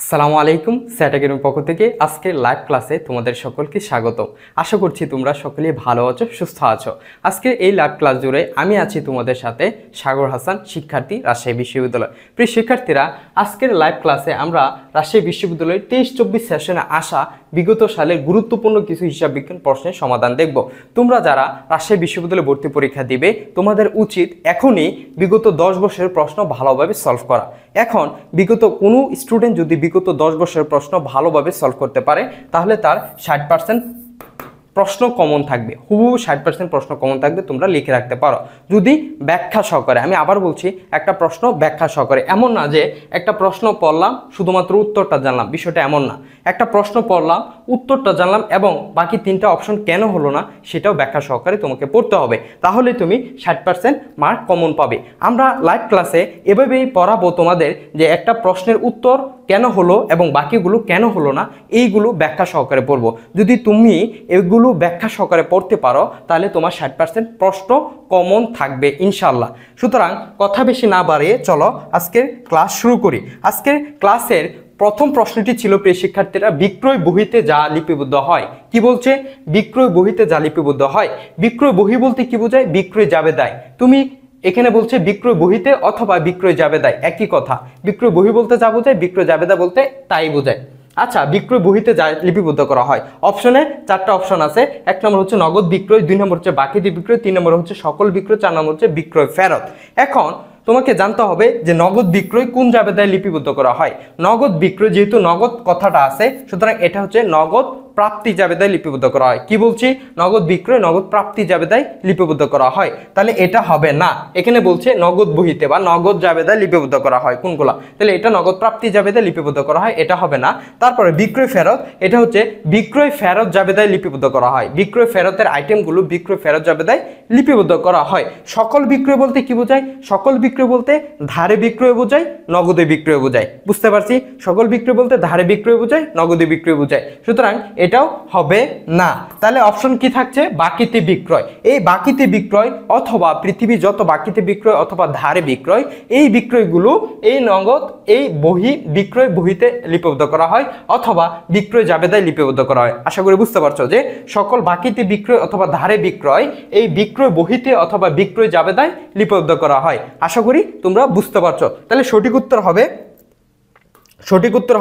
আসসালামু আলাইকুম স্যাট একাডেমির পক্ষ থেকে আজকে লাইভ ক্লাসে তোমাদের সকলকে স্বাগত। আশা করছি তোমরা সকলে ভালো আছো, সুস্থ আছো। আজকে এই লাইভ ক্লাস জুড়ে আমি আছি তোমাদের সাথে সাগর হাসান, শিক্ষার্থী, রাজশাহী বিশ্ববিদ্যালয়। প্রিয় শিক্ষার্থীরা, আজকের লাইভ ক্লাসে আমরা রাজশাহী বিশ্ববিদ্যালয়ের 23-24 সেশনে আসা বিগত সালের গুরুত্বপূর্ণ কিছু হিসাব বিজ্ঞান প্রশ্নের সমাধান দেখব। তোমরা যারা রাজশাহী বিশ্ববিদ্যালয়ে ভর্তি পরীক্ষা দিবে তোমাদের উচিত এখনই বিগত 10 বছরের প্রশ্ন ভালোভাবে সলভ করা। এখন বিগত কোনো স্টুডেন্ট যদি বিগত 10 বছরের প্রশ্ন ভালোভাবে সলভ করতে পারে তাহলে তার 60% প্রশ্ন কমন থাকবে, হুবহু 60% প্রশ্ন কমন থাকবে, তোমরা লিখে রাখতে পারো যদি ব্যাখ্যা সহকারে। আমি আবার বলছি, একটা প্রশ্ন ব্যাখ্যা সহকারে। এমন না যে একটা প্রশ্ন পড়লাম শুধুমাত্র উত্তরটা জানলাম, বিষয়টা এমন না। একটা প্রশ্ন পড়লাম, উত্তরটা জানলাম এবং বাকি 3টা অপশন কেন হলো না সেটাও ব্যাখ্যা সহকারে তোমাকে পড়তে হবে, তাহলে তুমি 60% মার্ক কমন পাবে। আমরা লাইভ ক্লাসে এভাবেই পড়াবো তোমাদের যে একটা প্রশ্নের উত্তর কেন হলো এবং বাকিগুলো কেন হলো না, এইগুলো ব্যাখ্যা সহকারে পড়বো। যদি তুমি এগুলো ব্যাখ্যা সহকারে পড়তে পারো তাহলে তোমার 60% প্রশ্ন কমন থাকবে ইনশাল্লাহ। সুতরাং কথা বেশি না বাড়িয়ে চলো আজকের ক্লাস শুরু করি। আজকের ক্লাসের প্রথম প্রশ্নটি ছিল, প্রিয় শিক্ষার্থীরা, বিক্রয় বহিতে যা লিপিবদ্ধ হয়। কি বলছে? বিক্রয় বহিতে যা লিপিবদ্ধ হয়। বিক্রয় বহি বলতে কি বোঝায়? বিক্রয় জাবেদায়। তুমি এখানে বলছে বিক্রয় বহিতে অথবা বিক্রয় জাবেদায়, একই কথা। বিক্রয় বহি বলতে যা বোঝায়, বিক্রয় জাবেদা বলতে তাই বোঝায়। আচ্ছা, বিক্রয় বহিতে যা লিপিবদ্ধ করা হয়, অপশনে 4টা অপশন আছে। 1 নম্বর হচ্ছে নগদ বিক্রয়, 2 নম্বর হচ্ছে বাকিতে বিক্রয়, 3 নম্বর হচ্ছে সকল বিক্রয়, 4 নম্বর হচ্ছে বিক্রয় ফেরত। এখন তোমাকে জানতে হবে যে নগদ বিক্রয় কোন জাবেদায় লিপিবদ্ধ করা হয়। নগদ বিক্রয়, যেহেতু নগদ কথাটা আছে, সুতরাং এটা হচ্ছে নগদ প্রাপ্তি জাবেদায় লিপিবদ্ধ করা হয়। কি বলছি? নগদ বিক্রয় নগদ প্রাপ্তি জাবেদায় লিপিবদ্ধ করা হয়, তাহলে এটা হবে না। এখানে বলছে নগদ বহিতে বা নগদ জাবেদায় লিপিবদ্ধ করা হয় কোনগুলা, তাহলে এটা নগদ প্রাপ্তি জাবেদায় লিপিবদ্ধ করা হয়, এটা হবে না। তারপরে বিক্রয় ফেরত, এটা হচ্ছে বিক্রয় ফেরত জাবেদায় লিপিবদ্ধ করা হয়। বিক্রয় ফেরতের আইটেমগুলো বিক্রয় ফেরত জাবেদায় লিপিবদ্ধ করা হয়। সকল বিক্রয় বলতে কি বোঝায়? সকল বিক্রয় বলতে ধারে বিক্রয় বোঝায়, নগদে বিক্রয় বোঝায়। বুঝতে পারছি? সকল বিক্রয় বলতে ধারে বিক্রয় বোঝায়, নগদে বিক্রয় বোঝায়, সুতরাং এটাও হবে না। তাহলে অপশন কি থাকছে? বাকিতে বিক্রয়। এই বাকিতে বিক্রয় অথবা পৃথিবী যত বাকিতে বিক্রয় অথবা ধারে বিক্রয়, এই বিক্রয়গুলো এই নগদ এই বহি বিক্রয় বহিতে লিপিবদ্ধ করা হয় অথবা বিক্রয় জাবেদায় লিপিবদ্ধ করা হয়। আশা করি বুঝতে পারছো যে সকল বাকিতে বিক্রয় অথবা ধারে বিক্রয় এই বিক্রয় বহিতে অথবা বিক্রয় জাবেদায় লিপিবদ্ধ করা হয়। আশা করি তোমরা বুঝতে পারছো। তাহলে সঠিক উত্তর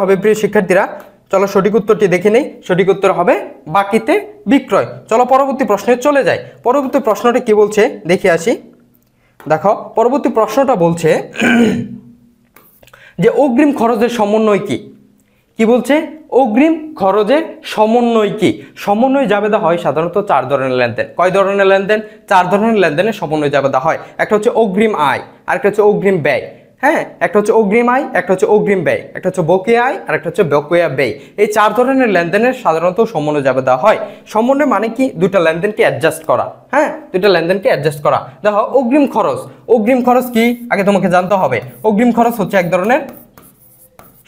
হবে প্রিয় শিক্ষার্থীরা, চলো সঠিক উত্তরটি দেখে নেই। সঠিক উত্তর হবে বাকিতে বিক্রয়। চলো পরবর্তী প্রশ্নে চলে যাই। পরবর্তী প্রশ্নটা কি বলছে দেখে আসি। দেখো, পরবর্তী প্রশ্নটা বলছে যে অগ্রিম খরচের সমন্বয় কি। কি বলছে? অগ্রিম খরচের সমন্বয় কি? সমন্বয় জাবেদা হয় সাধারণত 4 ধরনের লেনদেন। কয় ধরনের লেনদেন? 4 ধরনের লেনদেনের সমন্বয় জাবেদা হয়। একটা হচ্ছে অগ্রিম আয়, আরেকটা হচ্ছে অগ্রিম ব্যয়। হ্যাঁ, একটা হচ্ছে অগ্রিম আয়, একটা হচ্ছে অগ্রিম ব্যয়, একটা হচ্ছে বকেয়া আয় আর একটা হচ্ছে বকেয়া ব্যয়। এই 4 ধরনের লেনদেনের সাধারণত সমন্বয় জাবেদা হয়। সমন্বয় মানে কি? দুইটা লেনদেনকে অ্যাডজাস্ট করা। হ্যাঁ, দুইটা লেনদেনকে অ্যাডজাস্ট করা। দেখো, অগ্রিম খরচ। অগ্রিম খরচ কি আগে তোমাকে জানতে হবে। অগ্রিম খরচ হচ্ছে এক ধরনের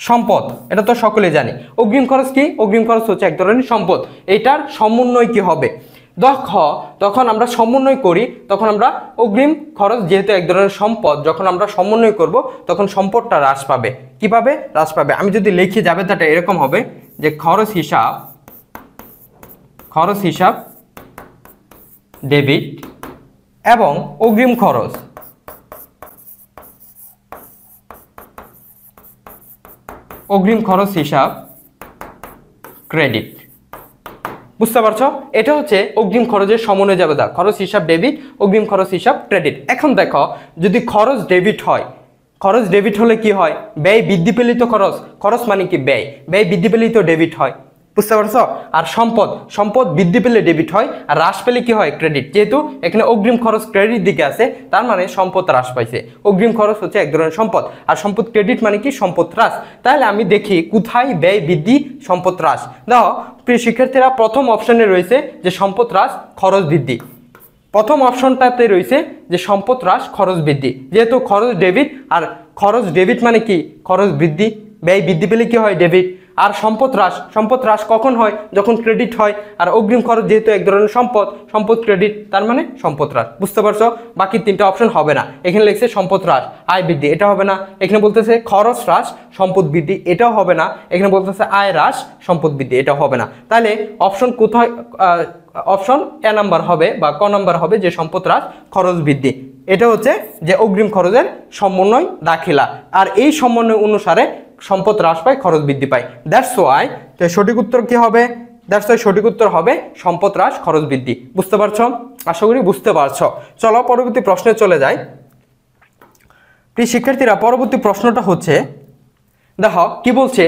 সম্পদ, এটা তো সকলে জানি। অগ্রিম খরচ কি? অগ্রিম খরচ হচ্ছে এক ধরনের সম্পদ। এটার সমন্বয় কি হবে? তখন আমরা সমন্বয় করি, তখন আমরা অগ্রিম খরচ যেহেতু এক ধরনের সম্পদ, যখন আমরা সমন্বয় করব তখন সম্পদটা হ্রাস পাবে। কিভাবে হ্রাস পাবে? আমি যদি লিখি জাবেদাটা এরকম হবে যে খরচ হিসাব ডেবিট এবং অগ্রিম খরচ হিসাব ক্রেডিট। বুঝতে পারছো? এটা হচ্ছে অগ্রিম খরচের সমন্বয় জাবেদা। খরচ হিসাব ডেবিট, অগ্রিম খরচ হিসাব ক্রেডিট। এখন দেখো, যদি খরচ ডেবিট হয়, খরচ ডেবিট হলে কি হয়? ব্যয় বৃদ্ধি পেলে তো খরচ মানে কি? ব্যয় বৃদ্ধি পেলেই তো ডেবিট হয়। বুঝতে পারছো? আর সম্পদ বৃদ্ধি পেলে ডেবিট হয়, আর হ্রাস পেলে কি হয়? ক্রেডিট। যেহেতু এখানে অগ্রিম খরচ ক্রেডিট দিকে আছে, তার মানে সম্পদ হ্রাস পাইছে। অগ্রিম খরচ হচ্ছে এক ধরনের সম্পদ, আর সম্পদ ক্রেডিট মানে কি? সম্পদ হ্রাস। তাহলে আমি দেখি কোথায় ব্যয় বৃদ্ধি, সম্পদ হ্রাস। দেখো প্রিয় শিক্ষার্থীরা, প্রথম অপশনে রয়েছে যে সম্পদ হ্রাস খরচ বৃদ্ধি। প্রথম অপশনটাতে রয়েছে যে সম্পদ হ্রাস খরচ বৃদ্ধি। যেহেতু খরচ ডেবিট, আর খরচ ডেবিট মানে কি? খরচ বৃদ্ধি। ব্যয় বৃদ্ধি পেলে কি হয়? ডেবিট। আর সম্পদ হ্রাস কখন হয়? যখন ক্রেডিট হয়। আর অগ্রিম খরচ যেহেতু এক ধরনের সম্পদ ক্রেডিট, তার মানে সম্পদ হ্রাস। বুঝতে পারছো? বাকি তিনটা অপশন হবে না। এখানে লিখছে সম্পদ হ্রাস, আয় বৃদ্ধি, এটা হবে না। এখানে বলতেছে খরচ হ্রাস, সম্পদ বৃদ্ধি, এটাও হবে না। এখানে বলতেছে আয় হ্রাস, সম্পদ বৃদ্ধি, এটাও হবে না। তাহলে অপশন কোথায়? অপশন এ নাম্বার হবে বা ক নাম্বার হবে যে সম্পদ হ্রাস, খরচ বৃদ্ধি। এটা হচ্ছে যে অগ্রিম খরচের সমন্বয় দাখিলা, আর এই সমন্বয় অনুসারে সম্পদ হ্রাস পায়, খরচ বৃদ্ধি পায়। দ্যাটস ওয়াই সঠিক উত্তর কি হবে? দ্যাটস ওয়াই সঠিক উত্তর হবে সম্পদ হ্রাস, খরচ বৃদ্ধি। বুঝতে পারছো? আশা করি বুঝতে পারছো। চলো পরবর্তী প্রশ্নে চলে যাই। প্রিয় শিক্ষার্থীরা, পরবর্তী প্রশ্নটা হচ্ছে, দেখো কি বলছে,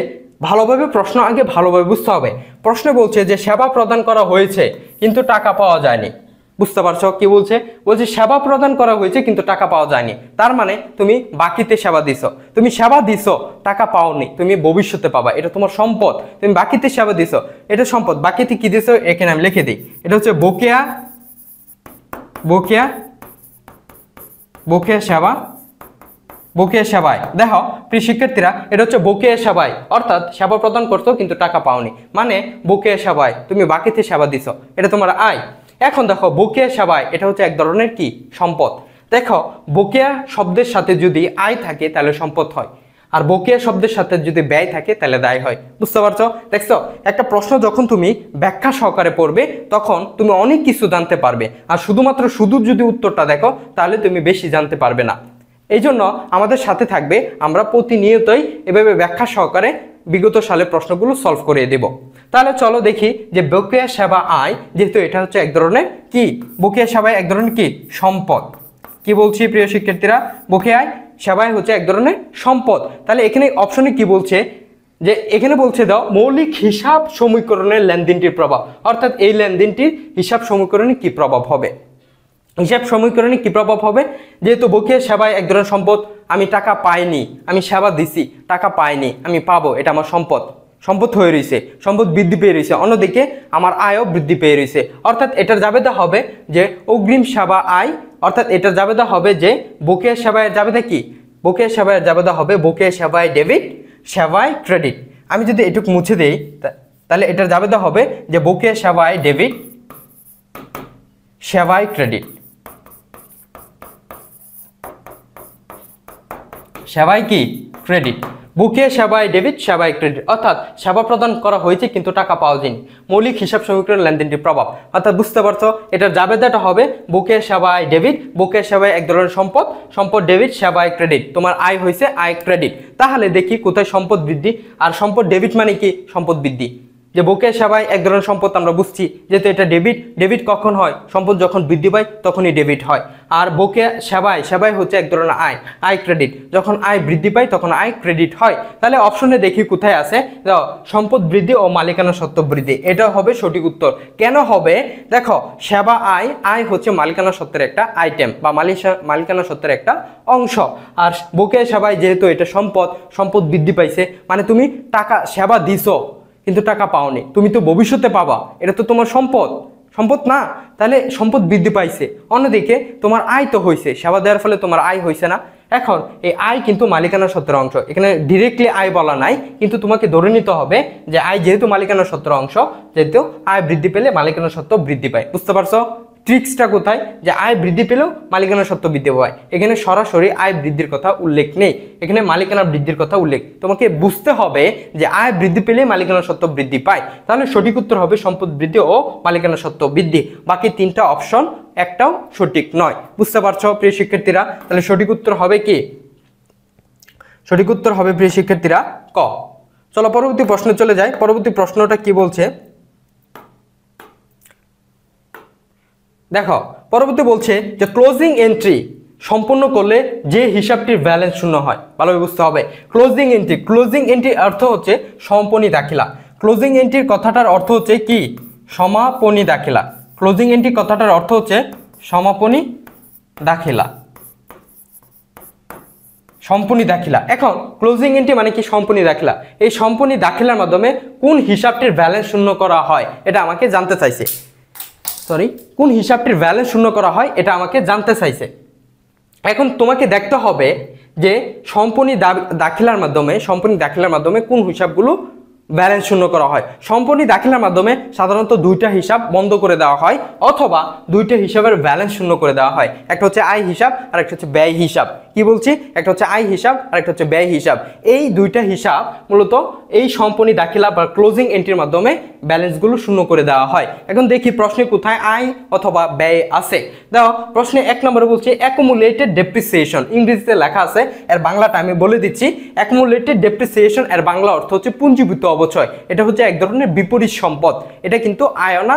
ভালোভাবে প্রশ্ন আগে ভালোভাবে বুঝতে হবে। প্রশ্নে বলছে যে সেবা প্রদান করা হয়েছে কিন্তু টাকা পাওয়া যায়নি। বুঝতে পারছো কি বলছে? বলছে সেবা প্রদান করা হয়েছে কিন্তু টাকা পাওয়া যায়নি। তার মানে তুমি বাকিতে সেবা দিছো, তুমি সেবা দিছো, টাকা পাওনি, তুমি ভবিষ্যতে পাবা, এটা তোমার সম্পদ। তুমি বাকিতে সেবা দিছো, এটা সম্পদ। বাকিতে কি দিছো এখানে আমি লিখে দিই, এটা হচ্ছে বকেয়া সেবা, বকেয়া সেবায়। দেখো প্রিয় শিক্ষার্থীরা, এটা হচ্ছে বকেয়া সেবায়, অর্থাৎ সেবা প্রদান করছো কিন্তু টাকা পাওনি, মানে বকেয়া সেবায় তুমি বাকিতে সেবা দিছো, এটা তোমার আয়। এখন দেখো বকেয়া সেবায় এটা হচ্ছে এক ধরনের কি সম্পদ। দেখো বকেয়া শব্দের সাথে যদি আয় থাকে তাহলে সম্পদ হয়, আর বকেয়া শব্দের সাথে যদি ব্যয় থাকে তাহলে দায় হয়। বুঝতে পারছো? দেখছো, একটা প্রশ্ন যখন তুমি ব্যাখ্যা সহকারে পড়বে তখন তুমি অনেক কিছু জানতে পারবে, আর শুধু যদি উত্তরটা দেখো তাহলে তুমি বেশি জানতে পারবে না। এই জন্য আমাদের সাথে থাকবে, আমরা প্রতিনিয়তই এভাবে ব্যাখ্যা সহকারে বিগত সালের প্রশ্নগুলো সলভ করে দেব। তাহলে চলো দেখি যে বকেয়া সেবা আয়, যেহেতু এটা হচ্ছে এক ধরনের কি, বকেয়া সেবায় এক ধরনের কি সম্পদ। কি বলছি প্রিয় শিক্ষার্থীরা? বকেয়া সেবায় হচ্ছে এক ধরনের সম্পদ। তাহলে এখানে অপশনে কি বলছে, যে এখানে বলছে দাও মৌলিক হিসাব সমীকরণের লেনদেনটির প্রভাব, অর্থাৎ এই লেনদেনটির হিসাব সমীকরণে কি প্রভাব হবে। হিসাব সমীকরণে কি প্রভাব হবে? যেহেতু বকেয়া সেবায় এক ধরনের সম্পদ, আমি টাকা পাইনি, আমি সেবা দিছি, টাকা পাইনি, আমি পাবো, এটা আমার সম্পদ হয়ে রয়েছে, সম্পদ বৃদ্ধি পেয়ে রয়েছে। অন্যদিকে আমার আয়ও বৃদ্ধি পেয়ে রয়েছে, অর্থাৎ এটার জাবেদা হবে যে অগ্রিম সেবা আয়, অর্থাৎ এটার জাবেদা হবে যে বকেয়া সেবায় জাবেদা কি, বকেয়া সেবায় জাবেদা হবে বকেয়া সেবায় ডেবিট, সেবায় ক্রেডিট। আমি যদি এটুকু মুছে দেই তাহলে এটার জাবেদা হবে যে বকেয়া সেবায় ডেবিট, সেবায় ক্রেডিট, সেবায় কি ক্রেডিট, বকেয়া সেবায় ডেবিট, সেবায় ক্রেডিট। অর্থাৎ সেবা প্রদান করা হয়েছে কিন্তু টাকা পাওয়া যায়নি, মৌলিক হিসাব সমীকরণ লেনদেনটির প্রভাব। অর্থাৎ বুঝতে পারছো, এটার জাবেদাটা হবে বকেয়া সেবায় ডেবিট, বকেয়া সেবায় এক ধরনের সম্পদ ডেবিট, সেবায় ক্রেডিট। তোমার আয় হয়েছে আয় ক্রেডিট। তাহলে দেখি কোথায় সম্পদ বৃদ্ধি, আর সম্পদ ডেবিট মানে কি সম্পদ বৃদ্ধি। যে বকেয়া সেবায় এক ধরনের সম্পদ আমরা বুঝছি, যেহেতু এটা ডেবিট কখন হয়? সম্পদ যখন বৃদ্ধি পায় তখনই ডেবিট হয়। আর বকেয়া সেবায় হচ্ছে এক ধরনের আয় ক্রেডিট, যখন আয় বৃদ্ধি পায় তখন আয় ক্রেডিট হয়। তাহলে অপশনে দেখি কোথায় আছে, সম্পদ বৃদ্ধি ও মালিকানা সত্ত্ব বৃদ্ধি, এটা হবে সঠিক উত্তর। কেন হবে? দেখো সেবা আয় হচ্ছে মালিকানা সত্ত্বের একটা আইটেম বা মালিকানা সত্ত্বের একটা অংশ। আর বকেয়া সেবায় যেহেতু এটা সম্পদ বৃদ্ধি পাইছে, মানে তুমি টাকা সেবা দিছো কিন্তু টাকা পাওনি, তুমি তো ভবিষ্যতে পাবা, এটা তো তোমার সম্পদ না, তাহলে সম্পদ বৃদ্ধি পাইছে। অন্যদিকে তোমার আয় তো হয়েছে, সেবা দেওয়ার ফলে তোমার আয় হয়েছে না। এখন এই আয় কিন্তু মালিকানা সত্ত্বের অংশ, এখানে ডিরেক্টলি আয় বলা নাই, কিন্তু তোমাকে ধরে নিতে হবে যে আয় যেহেতু মালিকানা সত্ত্বের অংশ, যেহেতু আয় বৃদ্ধি পেলে মালিকানা সত্ত্ব বৃদ্ধি পায়। বুঝতে পারছো ট্রিক্সটা কোথায়? যে আয় বৃদ্ধি পেলেও মালিকানা সত্ত্ব বৃদ্ধি পায়। এখানে সরাসরি আয় বৃদ্ধির কথা উল্লেখ নেই, এখানে মালিকানা বৃদ্ধির কথা উল্লেখ। তোমাকে বুঝতে হবে যে আয় বৃদ্ধি পেলে মালিকানা সত্ত্ব বৃদ্ধি পায়। তাহলে সঠিক উত্তর হবে সম্পদ বৃদ্ধি ও মালিকানা সত্ত্ব বৃদ্ধি। বাকি তিনটা অপশন একটাও সঠিক নয়। বুঝতে পারছো প্রিয় শিক্ষার্থীরা? তাহলে সঠিক উত্তর হবে কি? সঠিক উত্তর হবে প্রিয় শিক্ষার্থীরা ক। চলো পরবর্তী প্রশ্নে চলে যাই। পরবর্তী প্রশ্নটা কি বলছে দেখো, পরবর্তী বলছে যে ক্লোজিং এন্ট্রি সম্পূর্ণ করলে যে হিসাবটির ব্যালেন্স শূন্য হয়। ভালোভাবে বুঝতে হবে ক্লোজিং এন্ট্রি অর্থ হচ্ছে সমাপনী দাখিলা। ক্লোজিং এন্ট্রির কথাটার অর্থ হচ্ছে কি? সমাপনী দাখিলা। ক্লোজিং এন্ট্রি কথাটার অর্থ হচ্ছে সমাপনী দাখিলা, সম্পূর্ণ দাখিলা। এখন ক্লোজিং এন্ট্রি মানে কি? সম্পূর্ণ দাখিলা। এই সম্পূর্ণ দাখিলার মাধ্যমে কোন হিসাবটির ব্যালেন্স শূন্য করা হয় এটা আমাকে জানতে চাইছে। কোন হিসাবটির ব্যালেন্স শূন্য করা হয় এটা আমাকে জানতে চাইছে। এখন তোমাকে দেখতে হবে যে সম্পূর্ণ দাখিলার মাধ্যমে কোন হিসাবগুলো ব্যালেন্স শূন্য করা হয়। সম্পত্তি দাখিলার মাধ্যমে সাধারণত দুইটা হিসাব বন্ধ করে দেওয়া হয় অথবা দুইটা হিসাবের ব্যালেন্স শূন্য করে দেওয়া হয়। একটা হচ্ছে আয় হিসাব আর একটা হচ্ছে ব্যয় হিসাব। কি বলছি? একটা হচ্ছে আয় হিসাব আর একটা হচ্ছে ব্যয় হিসাব। এই দুইটা হিসাব মূলত এই সম্পত্তি দাখিলা বা ক্লোজিং এন্ট্রির মাধ্যমে ব্যালেন্সগুলো শূন্য করে দেওয়া হয়। এখন দেখি প্রশ্নে কোথায় আয় অথবা ব্যয় আছে। দেখো প্রশ্নে 1 নম্বরে বলছে অ্যাকুমুলেটেড ডেপ্রিসিয়েশন, ইংরেজিতে লেখা আছে, এর বাংলাটা আমি বলে দিচ্ছি। অ্যাকুমুলেটেড ডেপ্রিসিয়েশন এর বাংলা অর্থ হচ্ছে পুঞ্জীভূত অবচয়। এটা হচ্ছে এক ধরনের বিপরীত সম্পদ। এটা কিন্তু আয় না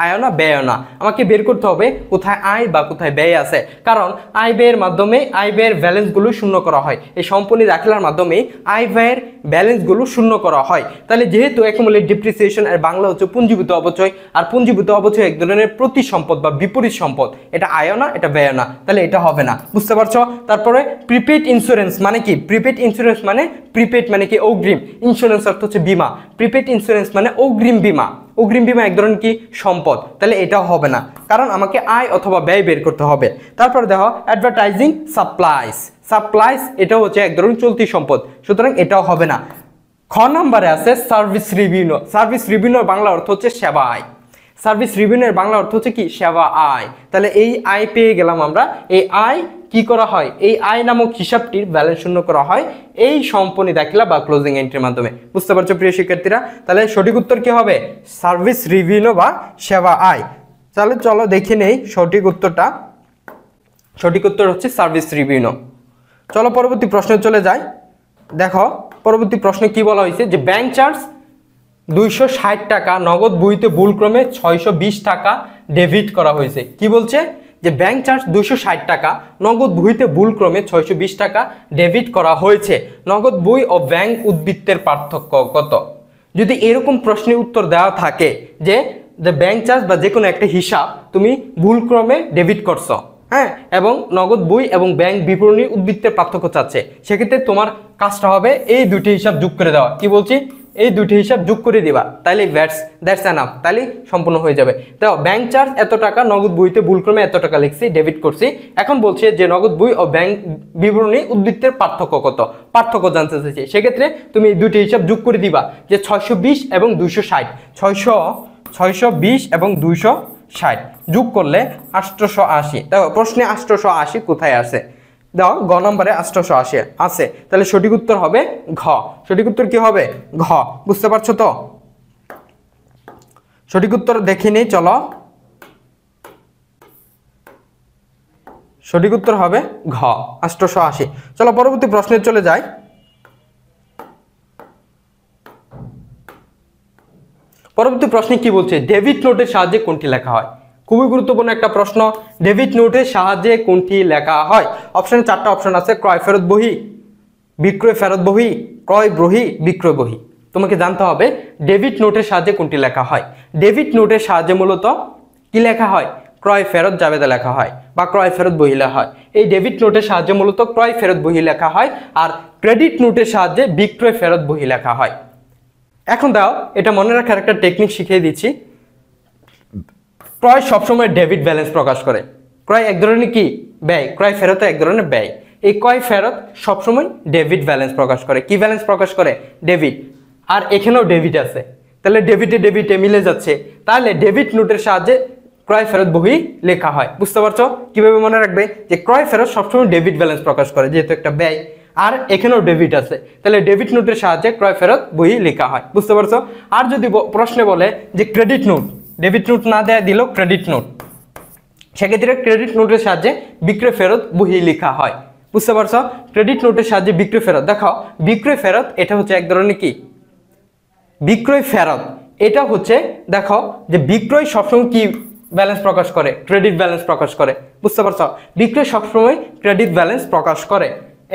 আয় না ব্যয় না। আমাকে বের করতে হবে কোথায় আয় বা কোথায় ব্যয় আছে, কারণ আয় ব্যয়ের মাধ্যমে আয় ব্যয়ের ব্যালেন্সগুলো শূন্য করা হয়। এই সম্পত্তি দাখিলার মাধ্যমে আয় ব্যয়ের ব্যালেন্সগুলো শূন্য করা হয়। তাহলে যেহেতু অ্যাকুমুলেটেড ডেপ্রিসিয়েশন এর বাংলা হচ্ছে পুঞ্জীভূত অবচয়, আর পুঞ্জীভূত অবচয় এক ধরনের প্রতি সম্পদ বা বিপরীত সম্পদ। এটা আয় না, এটা ব্যয় না, তাহলে এটা হবে না। বুঝতে পারছো? তারপরে প্রিপেড ইন্স্যুরেন্স মানে কি? প্রিপেড ইন্স্যুরেন্স মানে প্রিপেড মানে কি? অগ্রিম। ইন্স্যুরেন্স অর্থ হচ্ছে বীমা। প্রিপেড ইন্স্যুরেন্স মানে অগ্রিম বীমা। অগ্রিম বীমা এক ধরনের কি? সম্পদ। তাহলে এটাও হবে না, কারণ আমাকে আয় অথবা ব্যয় বের করতে হবে। তারপর দেখো অ্যাডভার্টাইজিং সাপ্লাইস। সাপ্লাইস এটাও হচ্ছে এক ধরনের চলতি সম্পদ, সুতরাং এটাও হবে না। খ নম্বরে আছে সার্ভিস রেভিনিউ। সার্ভিস রেভিনিউর বাংলা অর্থ হচ্ছে সেবা আয়। সার্ভিস রেভিনিউর বাংলা অর্থ হচ্ছে কি? সেবা আয়। তাহলে এই আয় পেয়ে গেলাম আমরা। এই আয় কি করা হয়? এই আয় নামক হিসাবটির ব্যালেন্স শূন্য করা হয় এই সম্পত্তি দাখিলা বা ক্লোজিং এন্ট্রির মাধ্যমে। বুঝতে পারছো প্রিয় শিক্ষার্থীরা? তাহলে সঠিক উত্তর কি হবে? সার্ভিস রেভিনিউ বা সেবা আয়। তাহলে চলো দেখে নেই সঠিক উত্তরটা। সঠিক উত্তর হচ্ছে সার্ভিস রেভিনিউ। চলো পরবর্তী প্রশ্নে চলে যাই। দেখো পরবর্তী প্রশ্নে কি বলা হয়েছে, যে ব্যাংক চার্জ 260 টাকা নগদ বইতে ভুলক্রমে 620 টাকা ডেবিট করা হয়েছে। কি বলছে? যে ব্যাংক চার্জ 260 টাকা নগদ বইতে ভুলক্রমে 620 টাকা ডেবিট করা হয়েছে। নগদ বই ও ব্যাংক উদ্বৃত্তের পার্থক্য কত? যদি এরকম প্রশ্নের উত্তর দেওয়া থাকে যে ব্যাংক চার্জ বা যে কোনো একটা হিসাব তুমি ভুলক্রমে ডেবিট করছো, হ্যাঁ, এবং নগদ বই এবং ব্যাংক বিবরণী উদ্বৃত্তের পার্থক্য চাচ্ছে, সেক্ষেত্রে তোমার কাজটা হবে এই দুটি হিসাব যোগ করে দেওয়া। কি বলছি? এই দুটি হিসাব যোগ করে দিবা, তাইলে দ্যাটস এনাফ, তাইলে সম্পূর্ণ হয়ে যাবে। দেখো ব্যাংক চার্জ এত টাকা, নগদ বইতে ভুলক্রমে এত টাকা লিখছি, ডেবিট করছি। এখন বলছে যে নগদ বই ও ব্যাংক বিবরণী উদ্বৃত্তের পার্থক্য কত? পার্থক্য জানতে চাইছি। সেক্ষেত্রে তুমি এই দুটি হিসাব যোগ করে দিবা, যে 620 এবং 260। 620 এবং 260 যোগ করলে 880। দেখো প্রশ্নে 880 কোথায় আছে? দাও গ নম্বরে 880 আছে। তাহলে সঠিক উত্তর হবে ঘ। সঠিক উত্তর কি হবে? ঘ। বুঝতে পারছো তো? সঠিক উত্তর দেখে নেই, চলো। সঠিক উত্তর হবে ঘ, 880। চলো পরবর্তী প্রশ্নে চলে যাই। পরবর্তী প্রশ্নে কি বলছে? ডেবিট নোটের সাহায্যে কোনটি লেখা হয়? খুবই গুরুত্বপূর্ণ একটা প্রশ্ন। ডেবিট নোটের সাহায্যে কোনটি লেখা হয়? অপশনে 4টা অপশন আছে, ক্রয় ফেরত বহি, বিক্রয় ফেরত বহি, ক্রয় বহি, বিক্রয় বহি। তোমাকে জানতে হবে ডেবিট নোটের সাহায্যে কোনটি লেখা হয়। ডেবিট নোটের সাহায্যে মূলত কি লেখা হয়? ক্রয় ফেরত জাবেদা লেখা হয় বা ক্রয় ফেরত বহি লেখা হয়। এই ডেবিট নোটের সাহায্যে মূলত ক্রয় ফেরত বহি লেখা হয়, আর ক্রেডিট নোটের সাহায্যে বিক্রয় ফেরত বহি লেখা হয়। এখন দাও এটা মনে রাখার একটা টেকনিক শিখিয়ে দিচ্ছি। ক্রয় সবসময় ডেবিট ব্যালেন্স প্রকাশ করে। ক্রয় এক ধরনের কি? ব্যয়। ক্রয় ফেরত এক ধরনের ব্যয়। এই ক্রয় ফেরত সবসময় ডেবিট ব্যালেন্স প্রকাশ করে। কি ব্যালেন্স প্রকাশ করে? ডেবিট। আর এখানেও ডেবিট আছে, তাহলে ডেবিটে ডেবিটে মিলে যাচ্ছে। তাহলে ডেবিট নোটের সাহায্যে ক্রয় ফেরত বহি লেখা হয়। বুঝতে পারছো? কিভাবে মনে রাখবে? যে ক্রয় ফেরত সবসময় ডেবিট ব্যালেন্স প্রকাশ করে, যেহেতু একটা ব্যয়, আর এখানেও ডেবিট আছে, তাহলে ডেবিট নোটের সাহায্যে ক্রয় ফেরত বহি লেখা হয়। বুঝতে পারছো? আর যদি প্রশ্নে বলে যে ক্রেডিট নোট, ডেবিট নোট না দেয়া দিল ক্রেডিট নোট, সেক্ষেত্রে ক্রেডিট নোটের সাহায্যে বিক্রয় ফেরত বহি লেখা হয়। বুঝতে পারছো? ক্রেডিট নোটের সাহায্যে বিক্রয় ফেরত। দেখো বিক্রয় ফেরত এটা হচ্ছে এক ধরনের কি? বিক্রয় ফেরত এটা হচ্ছে, দেখো যে বিক্রয় সবসময় কি ব্যালেন্স প্রকাশ করে? ক্রেডিট ব্যালেন্স প্রকাশ করে। বুঝতে পারছো? বিক্রয় সবসময় ক্রেডিট ব্যালেন্স প্রকাশ করে।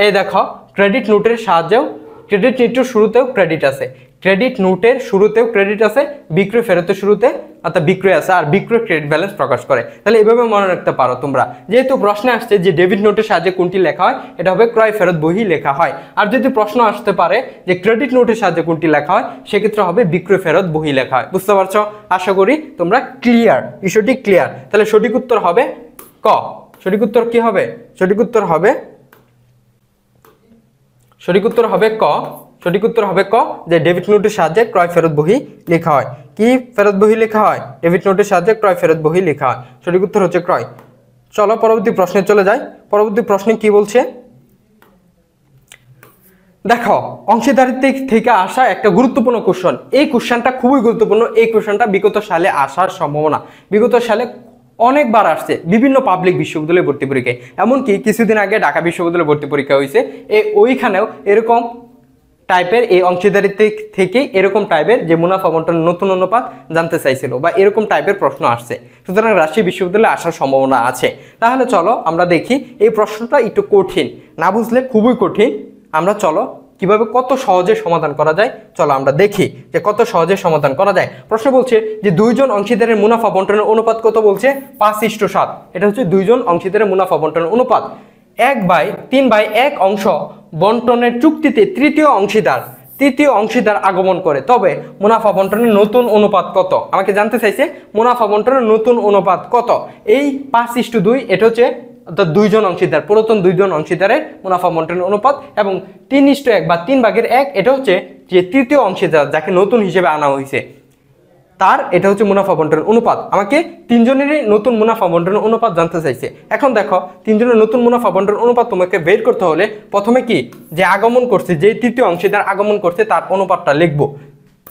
এই দেখো ক্রেডিট নোটের সাহায্যেও, ক্রেডিট নোটের শুরুতেও ক্রেডিট আছে, ক্রেডিট নোটের শুরুতেও ক্রেডিট আছে, বিক্রয় ফেরতের শুরুতে অর্থাৎ বিক্রয় আছে, আর বিক্রয় ক্রেডিট ব্যালেন্স প্রকাশ করে। তাহলে এভাবে মনে রাখতে পারো তোমরা। যেহেতু প্রশ্নে আসছে যে ডেবিট নোটের সাহায্যে কোনটি লেখা হয়, এটা হবে ক্রয় ফেরত বহি লেখা হয়। আর যদি প্রশ্ন আসতে পারে যে ক্রেডিট নোটের সাহায্যে কোনটি লেখা হয়, সেক্ষেত্রে হবে বিক্রয় ফেরত বহি লেখা হয়। বুঝতে পারছো? আশা করি তোমরা ক্লিয়ার, বিষয়টি ক্লিয়ার। তাহলে সঠিক উত্তর হবে ক। সঠিক উত্তর কি হবে? সঠিক উত্তর হবে ক, সঠিক উত্তর হবে ক, যে ডেবিট নোটের সাহায্যে ক্রয় ফেরত বহি লেখা হয়। কি ফেরত বহি লেখা হয়? ডেবিট নোটের সাহায্যে ক্রয় ফেরত বহি লেখা হয়। সঠিক উত্তর হচ্ছে ক্রয়। চলো পরবর্তী প্রশ্নে চলে যাই। পরবর্তী প্রশ্নে কি বলছে দেখো, অংশীদারিত্ব থেকে আসা একটা গুরুত্বপূর্ণ কোশ্চেন। এই কোশ্চেনটা খুবই গুরুত্বপূর্ণ। এই কোশ্চেনটা বিগত সালে আসার সম্ভাবনা, বিগত সালে অনেকবার আসছে বিভিন্ন পাবলিক বিশ্ববিদ্যালয়ে ভর্তি পরীক্ষায়। এমনকি কিছুদিন আগে ঢাকা বিশ্ববিদ্যালয়ে ভর্তি পরীক্ষা হয়েছে, ওইখানেও এরকম টাইপের এই অংশীদারিত্ব থেকে এরকম টাইপের যে মুনাফা বন্টনের নতুন অনুপাত জানতে চাইছিল বা এরকম টাইপের প্রশ্ন আসছে। সুতরাং রাজশাহী বিশ্ববিদ্যালয়ে আসার সম্ভাবনা আছে। তাহলে চলো আমরা দেখি, এই প্রশ্নটা একটু কঠিন, না বুঝলে খুবই কঠিন। আমরা চলো কিভাবে কত সহজে সমাধান করা যায়, চলো আমরা দেখি যে কত সহজে সমাধান করা যায়। প্রশ্ন বলছে যে দুইজন অংশীদারের মুনাফা বন্টনের অনুপাত কত বলছে? 5:7। এটা হচ্ছে দুইজন অংশীদারের মুনাফা বন্টনের অনুপাত। 1/3/1 অংশ বন্টনের চুক্তিতে তৃতীয় অংশীদার আগমন করে, তবে মুনাফা বন্টনের নতুন অনুপাত কত? আমাকে জানতে চাইছে মুনাফা বন্টনের নতুন অনুপাত কত। এই 5:2 এটা হচ্ছে অর্থাৎ দুইজন অংশীদার, পুরাতন দুইজন অংশীদারের মুনাফা বন্টনের অনুপাত, এবং 3:1 বা 3/1 এটা হচ্ছে যে তৃতীয় অংশীদার যাকে নতুন হিসেবে আনা হয়েছে তার, এটা হচ্ছে মুনাফা বন্টনের অনুপাত। আমাকে তিনজনেরই নতুন মুনাফা বন্টনের অনুপাত জানতে চাইছে। এখন দেখো, তিনজনের নতুন মুনাফা বন্টনের অনুপাত তোমাকে বের করতে হলে প্রথমে কি, যে আগমন করছে, যে তৃতীয় অংশীদার আগমন করছে তার অনুপাতটা লিখবো।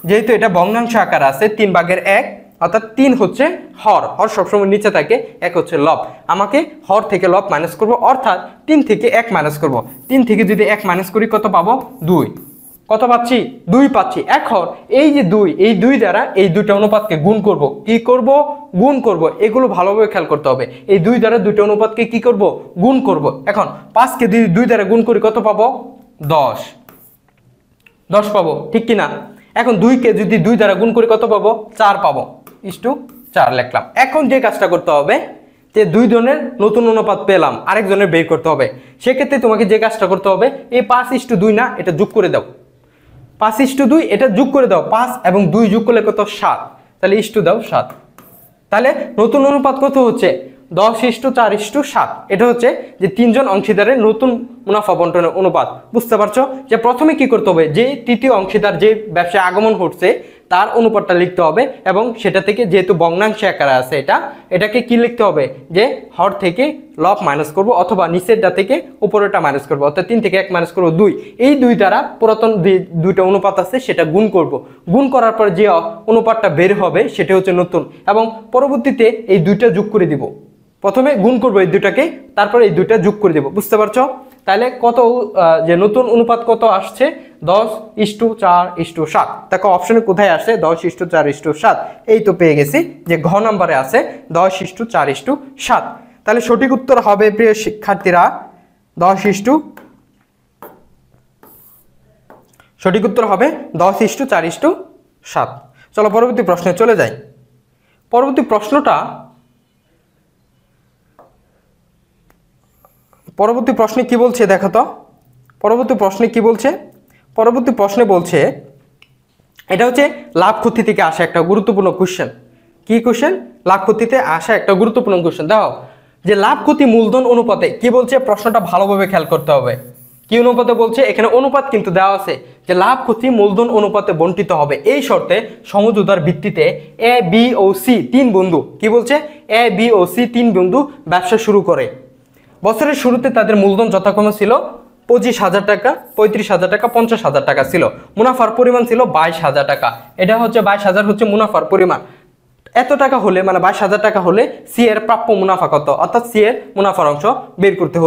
যেহেতু এটা ভগ্নাংশ আকারে আছে, 3/1, অর্থাৎ 3 হচ্ছে হর সবসময় নিচে থাকে, 1 হচ্ছে লব। আমাকে হর থেকে লব মাইনাস করব, অর্থাৎ 3 থেকে 1 মাইনাস করব। 3 থেকে যদি 1 মাইনাস করি কত পাবো? 2। কত পাচ্ছি? 2 পাচ্ছি। এখন এই যে 2, এই 2 দ্বারা এই দুইটা অনুপাতকে গুণ করব। কি করব? গুণ করব। এগুলো ভালোভাবে খেয়াল করতে হবে। এই 2 দ্বারা দুইটা অনুপাতকে কি করব? গুণ করব। এখন 5 কে 2 দ্বারা গুণ করি কত পাবো? 10 পাবো, ঠিক কি না? এখন 2 কে যদি 2 দ্বারা গুণ করি কত পাবো? 4 পাবো। 4 লিখলাম। এখন যে কাজটা করতে হবে, যে 2 জনের নতুন অনুপাত পেলাম, আরেকজনের বের করতে হবে। সেক্ষেত্রে তোমাকে যে কাজটা করতে হবে, এই 5:2 না, এটা যোগ করে দাও। 5:2 এটা যোগ করে দাও। 5 এবং 2 যোগ করলে কত? 7। তাহলে ইস্টু দাও 7। তাহলে নতুন অনুপাত কত হচ্ছে? 10:4:7। এটা হচ্ছে যে তিনজন অংশীদারের নতুন মুনাফা বন্টনের অনুপাত। বুঝতে পারছো যে প্রথমে কি করতে হবে, যে তৃতীয় অংশীদার যে ব্যবসায় আগমন করছে তার অনুপাতটা লিখতে হবে, এবং সেটা থেকে যেহেতু ভগ্নাংশ আকারে আছে এটাকে কি লিখতে হবে, যে হর থেকে লব মাইনাস করব, অথবা নিচেরটা থেকে উপরেরটা মাইনাস করব, অর্থাৎ 3 থেকে 1 মাইনাস করব 2। এই 2 দ্বারা পুরাতন দুইটা অনুপাত আছে সেটা গুণ করব। গুণ করার পর যে অনুপাতটা বের হবে সেটা হচ্ছে নতুন, এবং পরবর্তীতে এই 2টা যোগ করে দিব। প্রথমে গুণ করব এই 2টাকে, তারপরে এই 2টা যোগ করে দেব। বুঝতে পারছো? তাহলে কত, যে নতুন অনুপাত কত আসছে? 10:4:7। দেখো অপশনে কোথায় আসছে? 10:4:7। এই তো পেয়ে গেছি যে ঘ নম্বরে আছে 10:4:7। তাহলে সঠিক উত্তর হবে প্রিয় শিক্ষার্থীরা সঠিক উত্তর হবে 10:4:7। চলো পরবর্তী প্রশ্নে চলে যাই। পরবর্তী প্রশ্নে কি বলছে দেখো তো। পরবর্তী প্রশ্নে বলছে এটা হচ্ছে লাভ ক্ষতি থেকে আসা একটা গুরুত্বপূর্ণ কোশ্চেন। কি কোশ্চেন? লাভ ক্ষতিতে আসা একটা গুরুত্বপূর্ণ কোশ্চেন। দেখো যে লাভ ক্ষতি মূলধন অনুপাতে কি বলছে, প্রশ্নটা ভালোভাবে খেয়াল করতে হবে। কি অনুপাতে বলছে? এখানে অনুপাত কিন্তু দেওয়া আছে যে লাভ ক্ষতি মূলধন অনুপাতে বন্টিত হবে, এই শর্তে সমঝোতার ভিত্তিতে এ, বি ও সি 3 বন্ধু, কি বলছে, এ, বি ও সি 3 বন্ধু ব্যবসা শুরু করে। বছরের শুরুতে তাদের মূলধন যথাক্রমে ছিল 25,000 টাকা, 35,000 টাকা, 50,000 টাকা ছিল। মুনাফার পরিমাণ ছিল 22,000 টাকা। এটা হচ্ছে 22,000 হচ্ছে মুনাফার পরিমাণ। এত টাকা হলে, মানে 22,000 টাকা হলে সি এর প্রাপ্য মুনাফা কত, অর্থাৎ সি এর মুনাফার অংশ বের করতে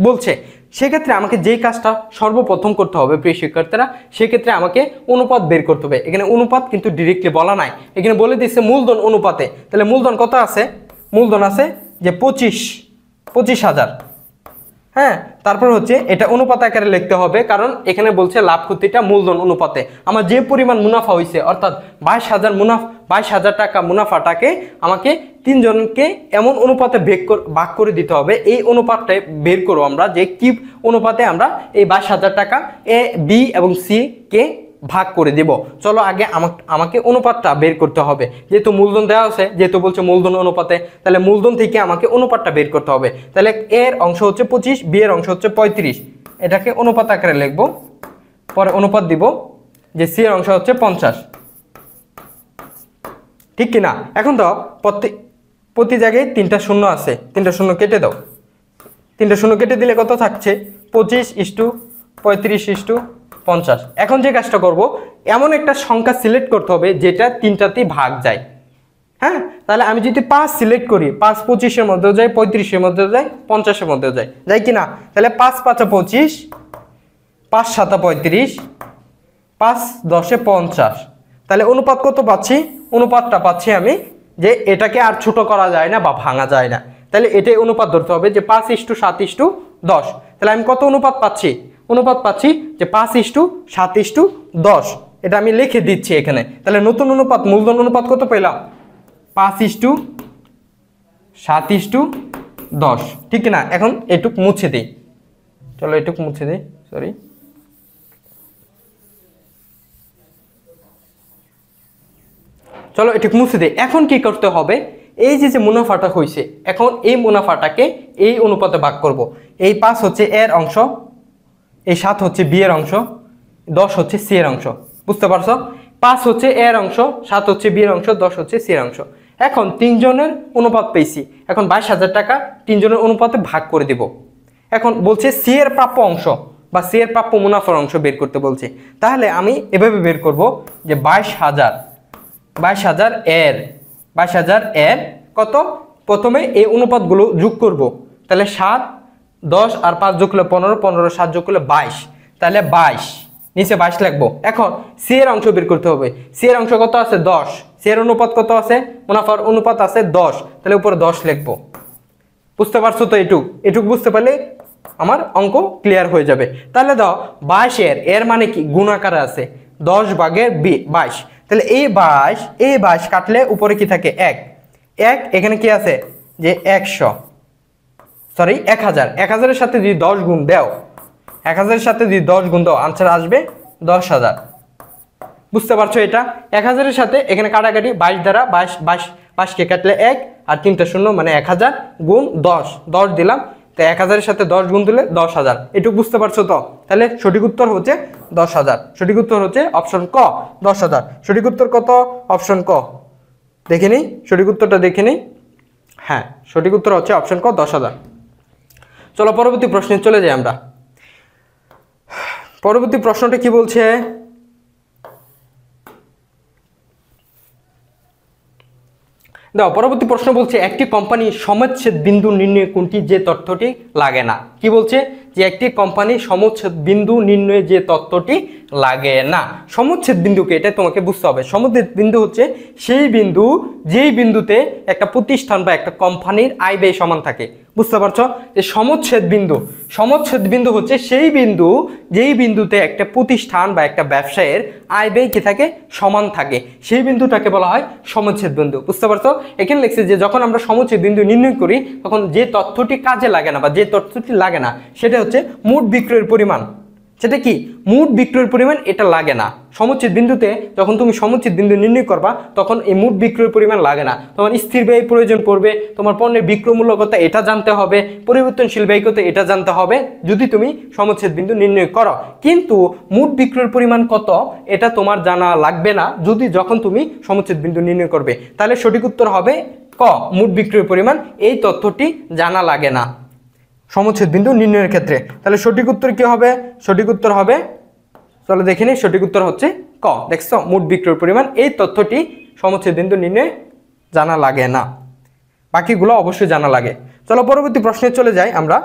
বলছে। সেক্ষেত্রে আমাকে যেই কাজটা সর্বপ্রথম করতে হবে প্রিয় শিক্ষার্থীরা, সেক্ষেত্রে আমাকে অনুপাত বের করতে হবে। এখানে অনুপাত কিন্তু ডিরেক্টলি বলা নাই, এখানে বলে দিচ্ছে মূলধন অনুপাতে। তাহলে মূলধন কত আছে? মূলধন আছে যে 25,000। হ্যাঁ, তারপর হচ্ছে এটা অনুপাত আকারে লিখতে হবে, কারণ এখানে বলছে লাভ ক্ষতিটা মূলধন অনুপাতে। আমার যে পরিমাণ মুনাফা হয়েছে, অর্থাৎ 22,000 টাকা মুনাফাটাকে আমাকে 3 জনকে এমন অনুপাতে ভাগ করে দিতে হবে। এই অনুপাতটা বের করব আমরা, যে কি অনুপাতে আমরা এই 22,000 টাকা এ, বি এবং সি কে ভাগ করে দেব। চলো আগে আমাকে অনুপাতটা বের করতে হবে। যেহেতু মূলধন দেওয়া আছে, যেহেতু বলছে মূলধন অনুপাতে, তাহলে মূলধন থেকে আমাকে অনুপাতটা বের করতে হবে। তাহলে এর অংশ হচ্ছে 25, বি এর অংশ হচ্ছে 35। এটাকে অনুপাত আকারে লিখব পরে অনুপাত দিব যে সি এর অংশ হচ্ছে 50, ঠিক কিনা? এখন দাও প্রতি জায়গায় 3টা শূন্য আছে, 3টা শূন্য কেটে দাও, 3টা শূন্য কেটে দিলে কত থাকছে 25:35:50। এখন যে কাজটা করব, এমন একটা সংখ্যা সিলেক্ট করতে হবে যেটা 3টাতেই ভাগ যায়। হ্যাঁ, তাহলে আমি যদি 5 সিলেক্ট করি, 5 25-এর মধ্যেও যায়, 35-এর মধ্যেও যায়, 50-এর মধ্যেও যায়, যায় কি না? তাহলে 5 5 25, 5 7 35, 5 10 50। তাহলে অনুপাত কত পাচ্ছি? অনুপাতটা পাচ্ছি আমি যে এটাকে আর ছোট করা যায় না বা ভাঙা যায় না, তাহলে এটাই অনুপাত ধরতে হবে যে 5:7:10। তাহলে আমি কত অনুপাত পাচ্ছি? অনুপাত পাচ্ছি যে 5:7:10। এটা আমি লিখে দিচ্ছি এখানে। তাহলে নতুন অনুপাত, মূলধন অনুপাত কত পেলাম? 5:7:10, ঠিক না? এখন এটুক মুছে দিই, চলো এটুক মুছে দিই, সরি। চলো এটুক মুছে দিই। এখন কি করতে হবে? এই যে মুনাফাটা হয়েছে, এখন এই মুনাফাটাকে এই অনুপাতে ভাগ করব। এই 5 হচ্ছে এর অংশ, এই 7 হচ্ছে বি এর অংশ, 10 হচ্ছে সি এর অংশ। বুঝতে পারছো? 5 হচ্ছে এর অংশ, 7 হচ্ছে বি এর অংশ, 10 হচ্ছে সি এর অংশ। এখন 3 জনের অনুপাত পেয়েছি, এখন 22,000 টাকা 3 জনের অনুপাতে ভাগ করে দিব। এখন বলছে সি এর প্রাপ্য অংশ বা সি এর প্রাপ্য মুনাফার অংশ বের করতে বলছে। তাহলে আমি এভাবে বের করব যে 22,000 এর কত? প্রথমে এই অনুপাতগুলো যোগ করব। তাহলে 7 10 আর 5 যোগ করলে 15, 15 7 যোগ করলে 22, তাহলে 22, নিচে 22 লিখবো। এখন সি এর অংশ বের করতে হবে। সি এর অংশ কত আছে? 10। সি এর অনুপাত কত আছে? মুনাফার অনুপাত আছে 10, তাহলে উপরে 10 লিখবো। বুঝতে পারছো তো? এটুক বুঝতে পারলে আমার অঙ্ক ক্লিয়ার হয়ে যাবে। তাহলে দাও 22 এর মানে কি? গুণাকারে আছে, 10/22। তাহলে এই 22 কাটলে উপরে কি থাকে? 1। এখানে কি আছে? যে 100, সরি 1000। 1000-এর সাথে যদি 10 গুণ দাও, 1000-এর সাথে যদি 10 গুণ দাও, আনসার আসবে 10,000। বুঝতে পারছো এটা? 1000-এর সাথে এখানে কাটাকাটি, 22 দ্বারা 22কে কাটলে 1 আর 3টা শূন্য মানে 1000 গুণ 10 দিলাম, তো 1000-এর সাথে 10 গুণ দিলে 10,000। এটুকু বুঝতে পারছো তো? তাহলে সঠিক উত্তর হচ্ছে 10,000। সঠিক উত্তর হচ্ছে অপশন ক, 10,000। সঠিক উত্তর কত? অপশন ক। দেখে নিই সঠিক উত্তরটা, দেখে নিই। হ্যাঁ, সঠিক উত্তর হচ্ছে অপশন ক, 10,000। চলো পরবর্তী প্রশ্নে চলে যাই আমরা। পরবর্তী প্রশ্নটা কি বলছে? দাও, পরবর্তী প্রশ্ন বলছে একটি কোম্পানি সমচ্ছেদ বিন্দু নির্ণয়ে কোনটি যে তথ্যটি লাগে না? কি বলছে? যে একটি কোম্পানি সমচ্ছেদ বিন্দু নির্ণয়ে যে তথ্যটি লাগে না। সমচ্ছেদ বিন্দুকে এটা তোমাকে বুঝতে হবে। সমচ্ছেদ বিন্দু হচ্ছে সেই বিন্দু যেই বিন্দুতে একটা প্রতিষ্ঠান বা একটা কোম্পানির আয় ব্যয় সমান থাকে। বুঝতে পারছো? যে সমচ্ছেদ বিন্দু হচ্ছে সেই বিন্দু যেই বিন্দুতে একটা প্রতিষ্ঠান বা একটা ব্যবসায়ের আয় ব্যয় কি থাকে? সমান থাকে, সেই বিন্দুটাকে বলা হয় সমচ্ছেদ বিন্দু। বুঝতে পারছো? এখানে লিখছে যে যখন আমরা সমচ্ছেদ বিন্দু নির্ণয় করি তখন যে তথ্যটি কাজে লাগে না বা যে তথ্যটি লাগে না সেটা হচ্ছে মোট বিক্রয়ের পরিমাণ। সেটা কি? মোট বিক্রয়ের পরিমাণ, এটা লাগে না। সমচ্ছেদ বিন্দুতে যখন তুমি সমচ্ছেদ বিন্দু নির্ণয় করবা তখন এই মোট বিক্রয়ের পরিমাণ লাগে না। তোমার স্থির ব্যয় প্রয়োজন পড়বে, তোমার পণ্যের বিক্রয় মূল্য কত এটা জানতে হবে, পরিবর্তনশীল ব্যয় কত এটা জানতে হবে যদি তুমি সমচ্ছেদ বিন্দু নির্ণয় করো। কিন্তু মোট বিক্রয়ের পরিমাণ কত এটা তোমার জানা লাগবে না যখন তুমি সমচ্ছেদ বিন্দু নির্ণয় করবে। তাহলে সঠিক উত্তর হবে ক, মোট বিক্রয়ের পরিমাণ। এই তথ্যটি জানা লাগে না সমচ্ছেদ বিন্দু নির্ণয়ের ক্ষেত্রে। তাহলে সঠিক উত্তর কি হবে? সঠিক উত্তর হবে, চলো দেখে নিই, সঠিক উত্তর হচ্ছে ক। দেখছো? মোট বিক্রয়ের পরিমাণ, এই তথ্যটি সমচ্ছেদ বিন্দু নির্ণয়ে জানা লাগে না, বাকিগুলো অবশ্যই জানা লাগে। চলো পরবর্তী প্রশ্নে চলে যাই আমরা।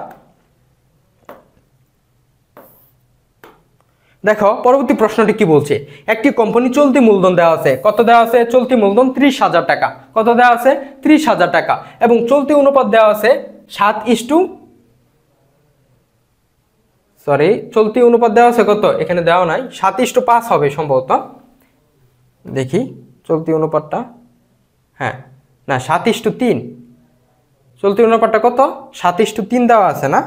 দেখো পরবর্তী প্রশ্নটি কি বলছে? একটি কোম্পানি চলতি মূলধন দেওয়া আছে। কত দেওয়া আছে? চলতি মূলধন 30,000 টাকা। কত দেওয়া আছে? 30,000 টাকা। এবং চলতি অনুপাত দেওয়া আছে চলতি অনুপাত দেওয়া আছে কত? এখানে দেওয়া নাই, 7:5 হবে সম্ভবত। দেখি চলতি অনুপাতটা, হ্যাঁ না 7:3। চলতি অনুপাতটা কত? 7:3 দেওয়া আছে না?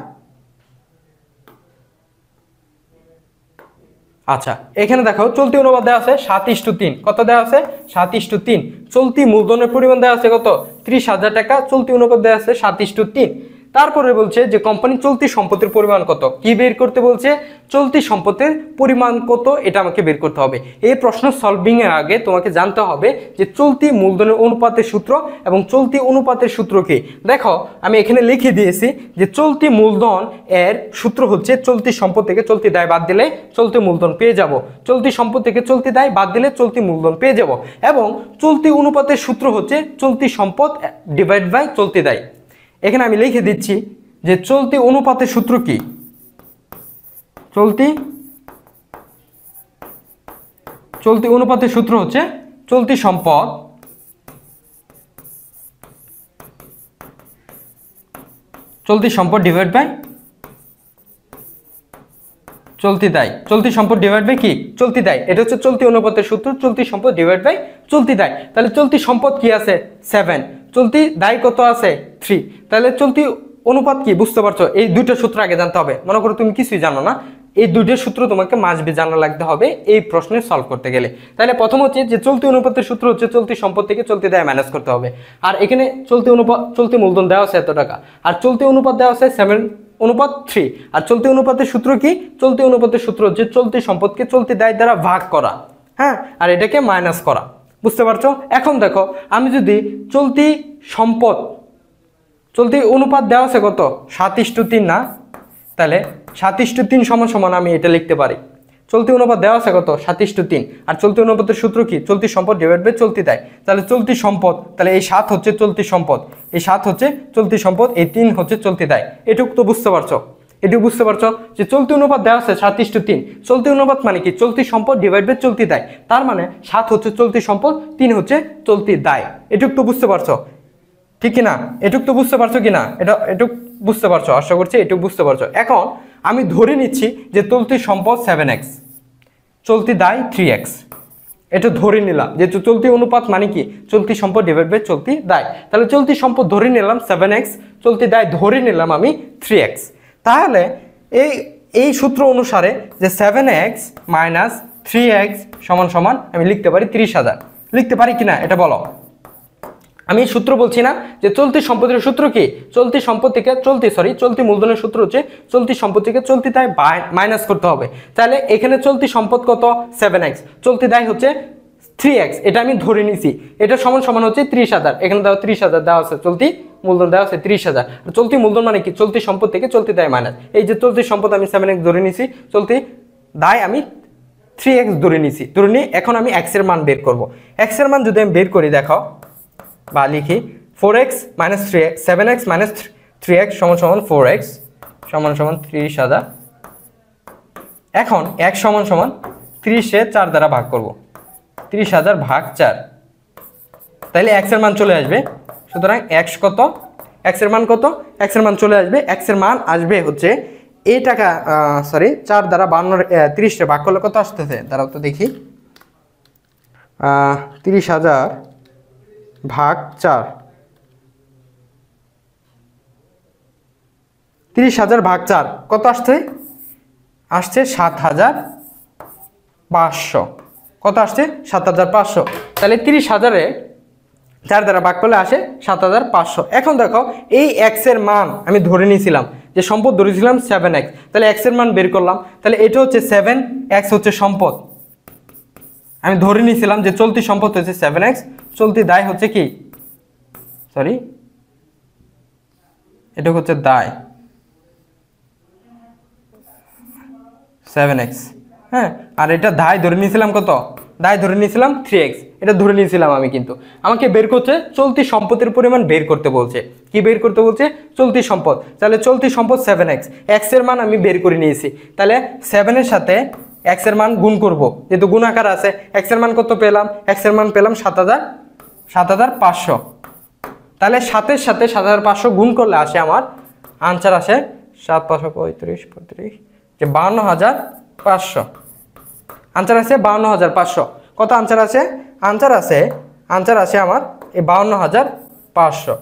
আচ্ছা, এখানে দেখো চলতি অনুপাত দেওয়া আছে 7:3। কত দেওয়া আছে? 7:3। চলতি মূলধনের পরিমাণ দেওয়া আছে কত? 30,000 টাকা। চলতি অনুপাত দেওয়া আছে 7:3। তারপরে বলছে যে কোম্পানির চলতি সম্পত্তির পরিমাণ কত, কি বের করতে বলছে, চলতি সম্পত্তির পরিমাণ কত এটা আমাকে বের করতে হবে। এই প্রশ্ন সলভিং এর আগে তোমাকে জানতে হবে যে চলতি মূলধনের অনুপাতের সূত্র এবং চলতি অনুপাতের সূত্র কি। দেখো আমি এখানে লিখে দিয়েছি যে চলতি মূলধন এর সূত্র হচ্ছে চলতি সম্পদ থেকে চলতি দায় বাদ দিলে চলতি মূলধন পেয়ে যাব, চলতি সম্পদ থেকে চলতি দায় বাদ দিলে চলতি মূলধন পেয়ে যাব, এবং চলতি অনুপাতের সূত্র হচ্ছে চলতি সম্পদ ডিভাইড বাই চলতি দায়। এখানে আমি লিখে দিচ্ছি যে চলতি অনুপাতের সূত্র কি, চলতি অনুপাতের সূত্র হচ্ছে চলতি সম্পদ ডিভাইড বাই চলতি দায়, চলতি সম্পদ ডিভাইড বাই কি চলতি দায়, এটা হচ্ছে চলতি অনুপাতের সূত্র, চলতি সম্পদ ডিভাইড বাই চলতি দায়। তাহলে চলতি সম্পদ কি আছে 7, চলতি দায় কত আছে 3, তাহলে চলতি অনুপাত কি বুঝতে পারছো। এই দুইটা সূত্র আগে জানতে হবে, মনে করো তুমি কিছুই জানো না, এই দুইটা সূত্র তোমাকে মাসবি জানা লাগতে হবে এই প্রশ্নে সলভ করতে গেলে। তাহলে প্রথম হচ্ছে যে চলতি অনুপাতের সূত্র হচ্ছে চলতি সম্পদ থেকে চলতি দায় মাইনাস করতে হবে, আর এখানে চলতি মূলধন দেওয়া আছে এত টাকা, আর চলতি অনুপাত দেওয়া আছে 7:3, আর চলতি অনুপাতের সূত্র কি, চলতি অনুপাতের সূত্র হচ্ছে চলতি সম্পদকে চলতি দায় দ্বারা ভাগ করা, হ্যাঁ, আর এটাকে মাইনাস করা, বুঝতে পারছো। এখন দেখো আমি যদি চলতি অনুপাত দেওয়া আছে কত 7:3 না, তাহলে 7:3 সমান আমি এটা লিখতে পারি, চলতি অনুপাত দেওয়া আছে কত 7:3, আর চলতি অনুপাতের সূত্র কি চলতি সম্পদ ডিভাইড বাই চলতি দায়। তাহলে চলতি সম্পদ, তাহলে এই 7 হচ্ছে চলতি সম্পদ, এই 7 হচ্ছে চলতি সম্পদ, এই 3 হচ্ছে চলতি দায়। এটুকু তো বুঝতে পারছো, এটুকু বুঝতে পারছো যে চলতি অনুপাত দেওয়া আছে 7:3, চলতি অনুপাত মানে কি চলতি সম্পদ ডিভাইড বাই চলতি দায়, তার মানে 7 হচ্ছে চলতি সম্পদ, 3 হচ্ছে চলতি দায়। এটুকু তো বুঝতে পারছো ঠিক কিনা, এটুক তো বুঝতে পারছো কিনা, এটুক বুঝতে পারছো, আশা করছি এটুক বুঝতে পারছো। এখন আমি ধরে নিচ্ছি যে চলতি সম্পদ 7x, চলতি দায় 3x, এটা ধরে নিলাম যে চলতি অনুপাত মানে কি চলতি সম্পদ ডিভাইড বাই চলতি দায়। তাহলে চলতি সম্পদ ধরে নিলাম 7x, চলতি দায় ধরে নিলাম আমি 3x। তাহলে এই সূত্র অনুসারে যে 7x মাইনাস 3x সমান আমি লিখতে পারি 30,000, লিখতে পারি কিনা এটা বলো। আমি সূত্র বলছি না যে চলতি সম্পদের সূত্র কি, চলতি সম্পদ থেকে চলতি মূলধনের সূত্র হচ্ছে চলতি সম্পদ থেকে চলতি দায় মাইনাস করতে হবে। তাহলে এখানে চলতি সম্পদ কত 7x, চলতি দায় হচ্ছে 3x, এটা আমি ধরে নিছি, এটা সমান হচ্ছে 30,000, এখানে দাও 30,000 দেওয়া আছে, চলতি মূলধন দেওয়া আছে 30,000, চলতি মূলধন মানে কি চলতি সম্পদ থেকে চলতি দায় মাইনাস, এই যে চলতি সম্পদ আমি 7x ধরে নিছি, চলতি দায় আমি 3x ধরে নিছি, ধরে নিয়ে এখন আমি x এর মান বের করব। x এর মান যদি আমি বের করি দেখো বা লিখি 4x minus 3x, 7x minus 3x সমান 4x সমান 30,000। এখন x সমান 30 এ 4 দ্বারা ভাগ করব, 30,000 ভাগ 4, তাহলে x এর মান চলে আসবে। সুতরাং x কত, x এর মান কত, x এর মান চলে আসবে, x এর মান আসবে হচ্ছে এই টাকা 4 দ্বারা 30 ভাগ করলে কত আসতেছে দাঁড়াও তো দেখি, 30,000 ভাগ 4, 30,000 ভাগ 4 কত আসছে 7,500, কত আসছে 7,500। তাহলে 30,000-এ 4 দ্বারা ভাগ করলে আসে 7,500। এখন দেখো এই x এর মান আমি ধরে নিয়েছিলাম যে সম্পদ ধরেছিলাম 7x, তাহলে x এর মান বের করলাম, তাহলে এটা হচ্ছে 7x হচ্ছে সম্পদ, আমি ধরে নিয়েছিলাম যে চলতি সম্পদ হচ্ছে 7x, চলতি দায় হচ্ছে কি এটা হচ্ছে দায় 7x, হ্যাঁ, আর এটা দায় ধরে নিয়েছিলাম কত, দায় ধরে নিয়েছিলাম 3x, এটা ধরে নিয়েছিলাম আমি, কিন্তু আমাকে বের করছে চলতি সম্পদের পরিমাণ বের করতে বলছে। কি বের করতে বলছে চলতি সম্পদ, তাহলে চলতি সম্পদ 7x, x এর মান আমি বের করে নিয়েছি, তাহলে 7 এর সাথে x এর মান গুণ করব, যেহেতু গুণ আকার আছে, x এর মান কত পেলাম, x এর মান পেলাম 7,500, তাহলে 7 এর সাথে 7,500 গুণ করলে আসে আমার আনসার আসে 7,535 যে 52,500, আনসার আছে 52,500। কত আনসার আছে, আনসার আছে আমার এই 52,500,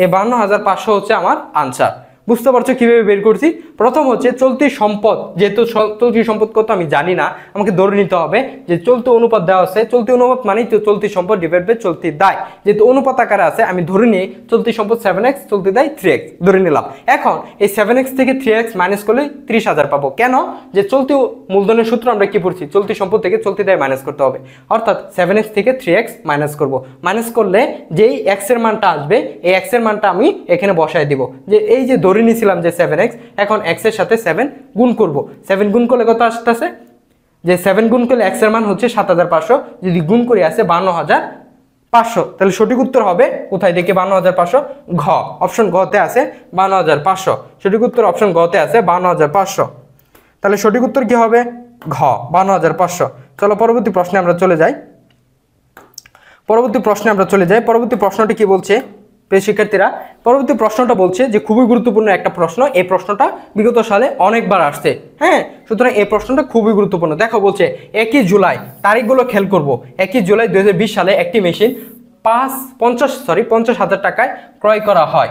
এই 52,500 হচ্ছে আমার আনসার। বুঝতে পারছো কিভাবে বের করছি। প্রথম হচ্ছে চলতি সম্পদ, যেহেতু চলতি সম্পদ কত আমি জানি না, আমাকে ধরে নিতে হবে যে চলতি অনুপাত দেওয়া আছে, চলতি অনুপাত মানেই তো চলতি সম্পদ ডিভাইড বাই চলতি দায়, যেহেতু অনুপাত আকারে আছে আমি ধরে নিই চলতি সম্পদ 7x, চলতি দায় 3x ধরে নিলাম। এখন এই 7x থেকে 3x মাইনাস করলে 30,000 পাবো। কেন? যে চলতি মূলধনের সূত্র আমরা কি পড়ছি, চলতি সম্পদ থেকে চলতি দায় মাইনাস করতে হবে, অর্থাৎ 7x থেকে 3x মাইনাস করব। মাইনাস করলে যেই x এর মানটা আসবে এই x এর মানটা আমি এখানে বসায় দিব, যে এই যে ধরে নিয়েছিলাম যে 7x, এখন x এর সাথে 7 গুণ করব। 7 গুণ করলে কত আসতেছে, যে 7 গুণ করলে x এর মান হচ্ছে 7,500, যদি গুণ করি আছে 52,500, তাহলে সঠিক উত্তর হবে কোথায় দেখে 52,500, ঘ, অপশন ঘ তে আছে 52,500। সঠিক উত্তর অপশন ঘ তে আছে 52,500। তাহলে সঠিক উত্তর কি হবে, ঘ, 52,500। চলো পরবর্তী প্রশ্নে আমরা চলে যাই। পরবর্তী প্রশ্নটি কি বলছে প্রিয় শিক্ষার্থীরা? পরবর্তী প্রশ্নটা বলছে যে খুবই গুরুত্বপূর্ণ একটা প্রশ্ন, এই প্রশ্নটা বিগত সালে অনেকবার আসছে। হ্যাঁ, সুতরাং এই প্রশ্নটা খুবই গুরুত্বপূর্ণ। দেখো বলছে 1 জুলাই, তারিখগুলো খেয়াল করবো। 1 জুলাই 2020 সালে একটি মেশিন 50,000 টাকায় ক্রয় করা হয়,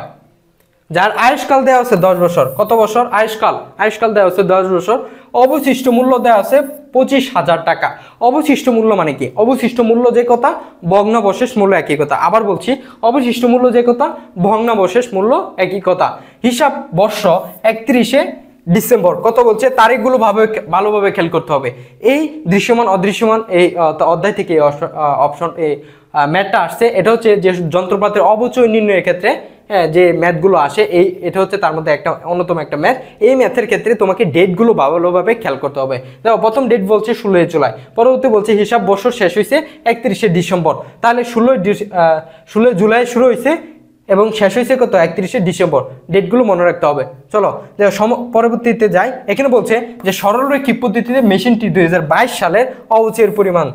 যার আয়ুষ্কাল দেওয়া আছে 10 বছর। কত বছর? আয়ুষ্কাল দেওয়া আছে 10 বছর। অবশিষ্ট মূল্য দেওয়া আছে 25,000 টাকা। অবশিষ্ট মূল্য মানে কি? অবশিষ্ট মূল্য যে কথা, ভগ্নাবশেষ মূল্য একই কথা। আবার বলছি, অবশিষ্ট মূল্য যে কথা, ভগ্নাবশেষ মূল্য একই কথা। হিসাব বর্ষ 31শে ডিসেম্বর। কত বলছে? তারিখগুলো ভালোভাবে খেয়াল করতে হবে। এই দৃশ্যমান অদৃশ্যমান এই অধ্যায় থেকে অপশন এই ম্যাথটা আসছে। এটা হচ্ছে যে যন্ত্রপাতির অবচয় নির্ণয়ের ক্ষেত্রে যে ম্যাথগুলো আসে, এটা হচ্ছে তার মধ্যে একটা অন্যতম একটা ম্যাথ। এই ম্যাথের ক্ষেত্রে তোমাকে ডেটগুলো ভালোভাবে খেয়াল করতে হবে। দেখো প্রথম ডেট বলছে 16 জুলাই, পরবর্তী বলছে হিসাব বছর শেষ হয়েছে 31শে ডিসেম্বর। তাহলে 16 জুলাই শুরু হয়েছে এবং শেষ হয়েছে কত? 31শে ডিসেম্বর। ডেটগুলো মনে রাখতে হবে। চলো পরবর্তীতে যাই। এখানে বলছে যে সরলরৈখিক পদ্ধতিতে মেশিনটি 2022 সালের অবচয়ের পরিমাণ।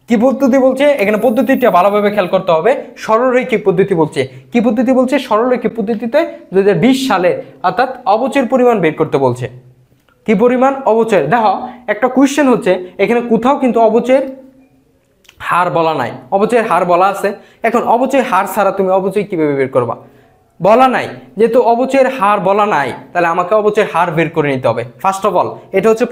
কি পদ্ধতি বলছে? এখানে পদ্ধতিটা ভালোভাবে খেয়াল করতে হবে। সরলরৈখিক পদ্ধতি বলছে। কি পদ্ধতি বলছে? সরলরৈখিক পদ্ধতিতে 2020 সালে অর্থাৎ অবচয়ের পরিমাণ বের করতে বলছে। কি পরিমাণ? অবচয়। দেখো একটা কোয়েশ্চেন হচ্ছে, এখানে কোথাও কিন্তু অবচয়ের হার বলা নাই, অবচয়ের হার বলা আছে। এখন অবচয়ের হার ছাড়া তুমি অবচয় কিভাবে বের করবা? বলা নাই, যেহেতু অবচয়ের হার বলা নাই, তাহলে আমাকে অবচয়ের হার বের করে নিতে হবে। ফার্স্ট অফ অল এটা হচ্ছে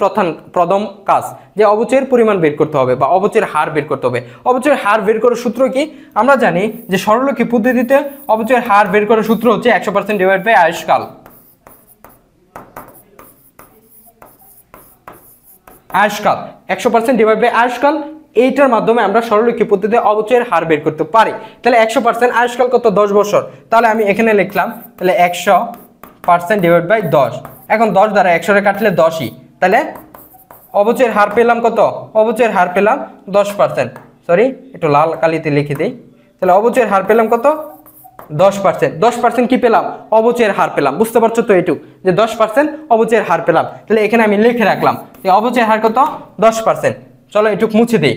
প্রথম কাজ, যে অবচয়ের পরিমাণ বের করতে হবে বা অবচয়ের হার বের করতে হবে। অবচয়ের হার বের করার সূত্র কি? আমরা জানি যে সরলরৈখিক পদ্ধতিতে অবচয়ের হার বের করার সূত্র হচ্ছে 100% ডিভাইড বাই আয়ুষ্কাল। 100% ডিভাইড বাই আয়ুষ্কাল। এইটার মাধ্যমে আমরা সরলরৈখিক পদ্ধতিতে অবচয়ের হার বের করতে পারি। তাহলে 100% আয়ুষ্কাল কত? 10 বছর। তাহলে আমি এখানে লিখলাম তাহলে 100% ডিভাইড বাই 10। এখন 10 দ্বারা 100 রে কাটলে 10ই, তাহলে অবচয়ের হার পেলাম কত? অবচয়ের হার পেলাম 10%। সরি, একটু লাল কালিতে লিখে দিই। তাহলে অবচয়ের হার পেলাম কত? 10%। 10% কি পেলাম? অবচয়ের হার পেলাম। বুঝতে পারছো তো এইটুক, যে 10% অবচয়ের হার পেলাম। তাহলে এখানে আমি লিখে রাখলাম যে অবচয়ের হার কত? 10%। চলো এটুক মুছে দিই।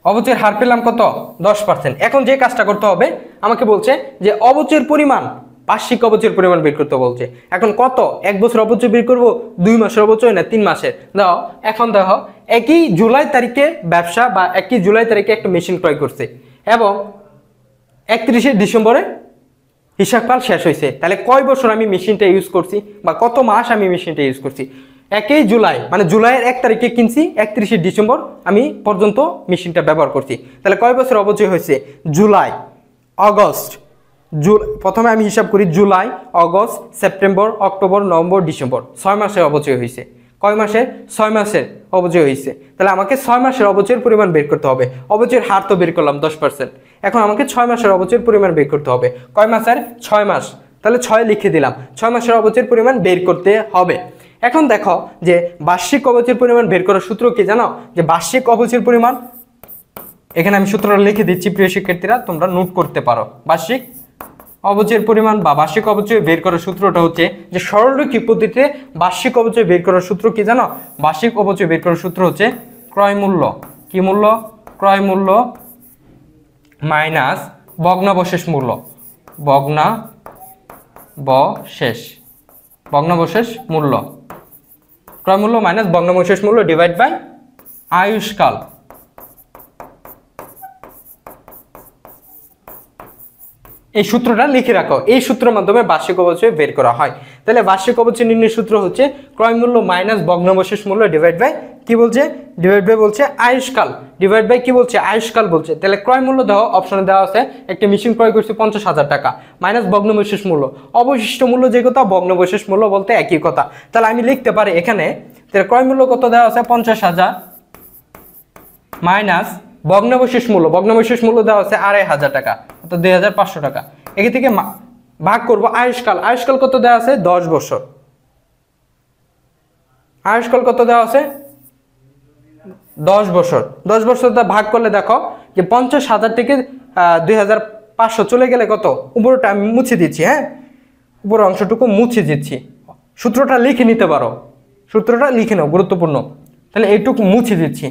অবচয়ের হার পেলাম কত? 10%। এখন যে কাজটা করতে হবে, আমাকে বলছে যে অবচয়ের পরিমাণ, বার্ষিক অবচয়ের পরিমাণ বের করতে বলছে। এখন কত? 1 বছর অবচয় বের করবো, 2 মাসের অবচয় না 3 মাসের? দাও এখন দেখো 1 জুলাই তারিখে ব্যবসা বা 1 জুলাই তারিখে একটা মেশিন ক্রয় করছে এবং 31শে ডিসেম্বরে হিসাবকাল শেষ হয়েছে। তাহলে কয় বছর আমি মেশিনটা ইউজ করছি বা কত মাস আমি মেশিনটা ইউজ করছি? 1 জুলাই মানে জুলাইয়ের 1 তারিখে কিনছি, 31শে ডিসেম্বর আমি পর্যন্ত মেশিনটা ব্যবহার করছি। তাহলে কয় বছর অবচয় হয়েছে? জুলাই, অগস্ট, প্রথমে আমি হিসাব করি July, August, September, October, November, December. 6 মাসের অবচয় হয়েছে। কয় মাসের? 6 মাসের অবচয় হয়েছে। তাহলে আমাকে 6 মাসের অবচয়ের পরিমাণ বের করতে হবে। অবচয়ের হার তো বের করলাম 10%। এখন আমাকে 6 মাসের অবচয়ের পরিমাণ বের করতে হবে। কয় মাসের? 6 মাস। তাহলে 6 লিখে দিলাম। 6 মাসের অবচয়ের পরিমাণ বের করতে হবে। এখন দেখো যে বার্ষিক অবচয়ের পরিমাণ বের করার সূত্র কি জানো? যে বার্ষিক অবচয়ের পরিমাণ, এখানে আমি সূত্রটা লিখে দিচ্ছি, প্রিয় শিক্ষার্থীরা তোমরা নোট করতে পারো। বার্ষিক অবচয়ের পরিমাণ বা বার্ষিক অবচয় বের করার সূত্রটা হচ্ছে যে সরলরৈখিক পদ্ধতিতে বার্ষিক অবচয় বের করার সূত্র কি জানো? বার্ষিক অবচয় বের করার সূত্র হচ্ছে ক্রয় মূল্য। কি মূল্য? ক্রয় মূল্য মাইনাস ভগ্নাবশেষ মূল্য। ভগ্নাবশেষ মূল্য। ক্রয় মূল্য মাইনাস ভগ্নাবশেষ মূল্য ডিভাইড বাই আয়ুষ্কাল। এই সূত্রটা লিখে রাখো, এই সূত্রের মাধ্যমে বার্ষিক অপচয় বের করা হয়। তাহলে বার্ষিক অপচয় নির্ণয়ের সূত্র হচ্ছে ক্রয় মূল্য মাইনাস ভগ্নাবশেষ মূল্য ডিভাইড বাই কি বলছে, ডিভাইড বাই বলছে আয়ুষ্কাল, ডিভাইড বাই কি বলছে আয়ুষ্কাল বলছে। তাহলে ক্রয় মূল্য দেওয়া অপশনে দেওয়া আছে একটা মেশিন ক্রয় করছে 50,000 টাকা মাইনাস ভগ্নাবশেষ মূল্য, অবশিষ্ট মূল্য যে কথা ভগ্নাবশেষ মূল্য বলতে একই কথা। তাহলে আমি লিখতে পারি এখানে তাহলে ক্রয় মূল্য কত দেওয়া আছে 50,000 মাইনাস ভগ্নাবশেষ মূল্য, ভগ্নাবশেষ মূল্য দেওয়া আছে 2,500 টাকা অর্থাৎ 2,500 টাকা। এখান থেকে ভাগ করব আয়ুষ্কাল, আয়ুষ্কাল কত দেওয়া আছে 10 বছর, আয়ুষ্কাল কত দেওয়া আছে 10 বছর। 10 বছর ভাগ করলে দেখো যে 50,000 থেকে 2,500 চলে গেলে কত, উপরটা আমি মুছে দিচ্ছি, হ্যাঁ উপরের অংশটুকু মুছে দিচ্ছি। সূত্রটা লিখে নিতে পারো, সূত্রটা লিখে নাও গুরুত্বপূর্ণ। তাহলে এইটুকু মুছে দিচ্ছি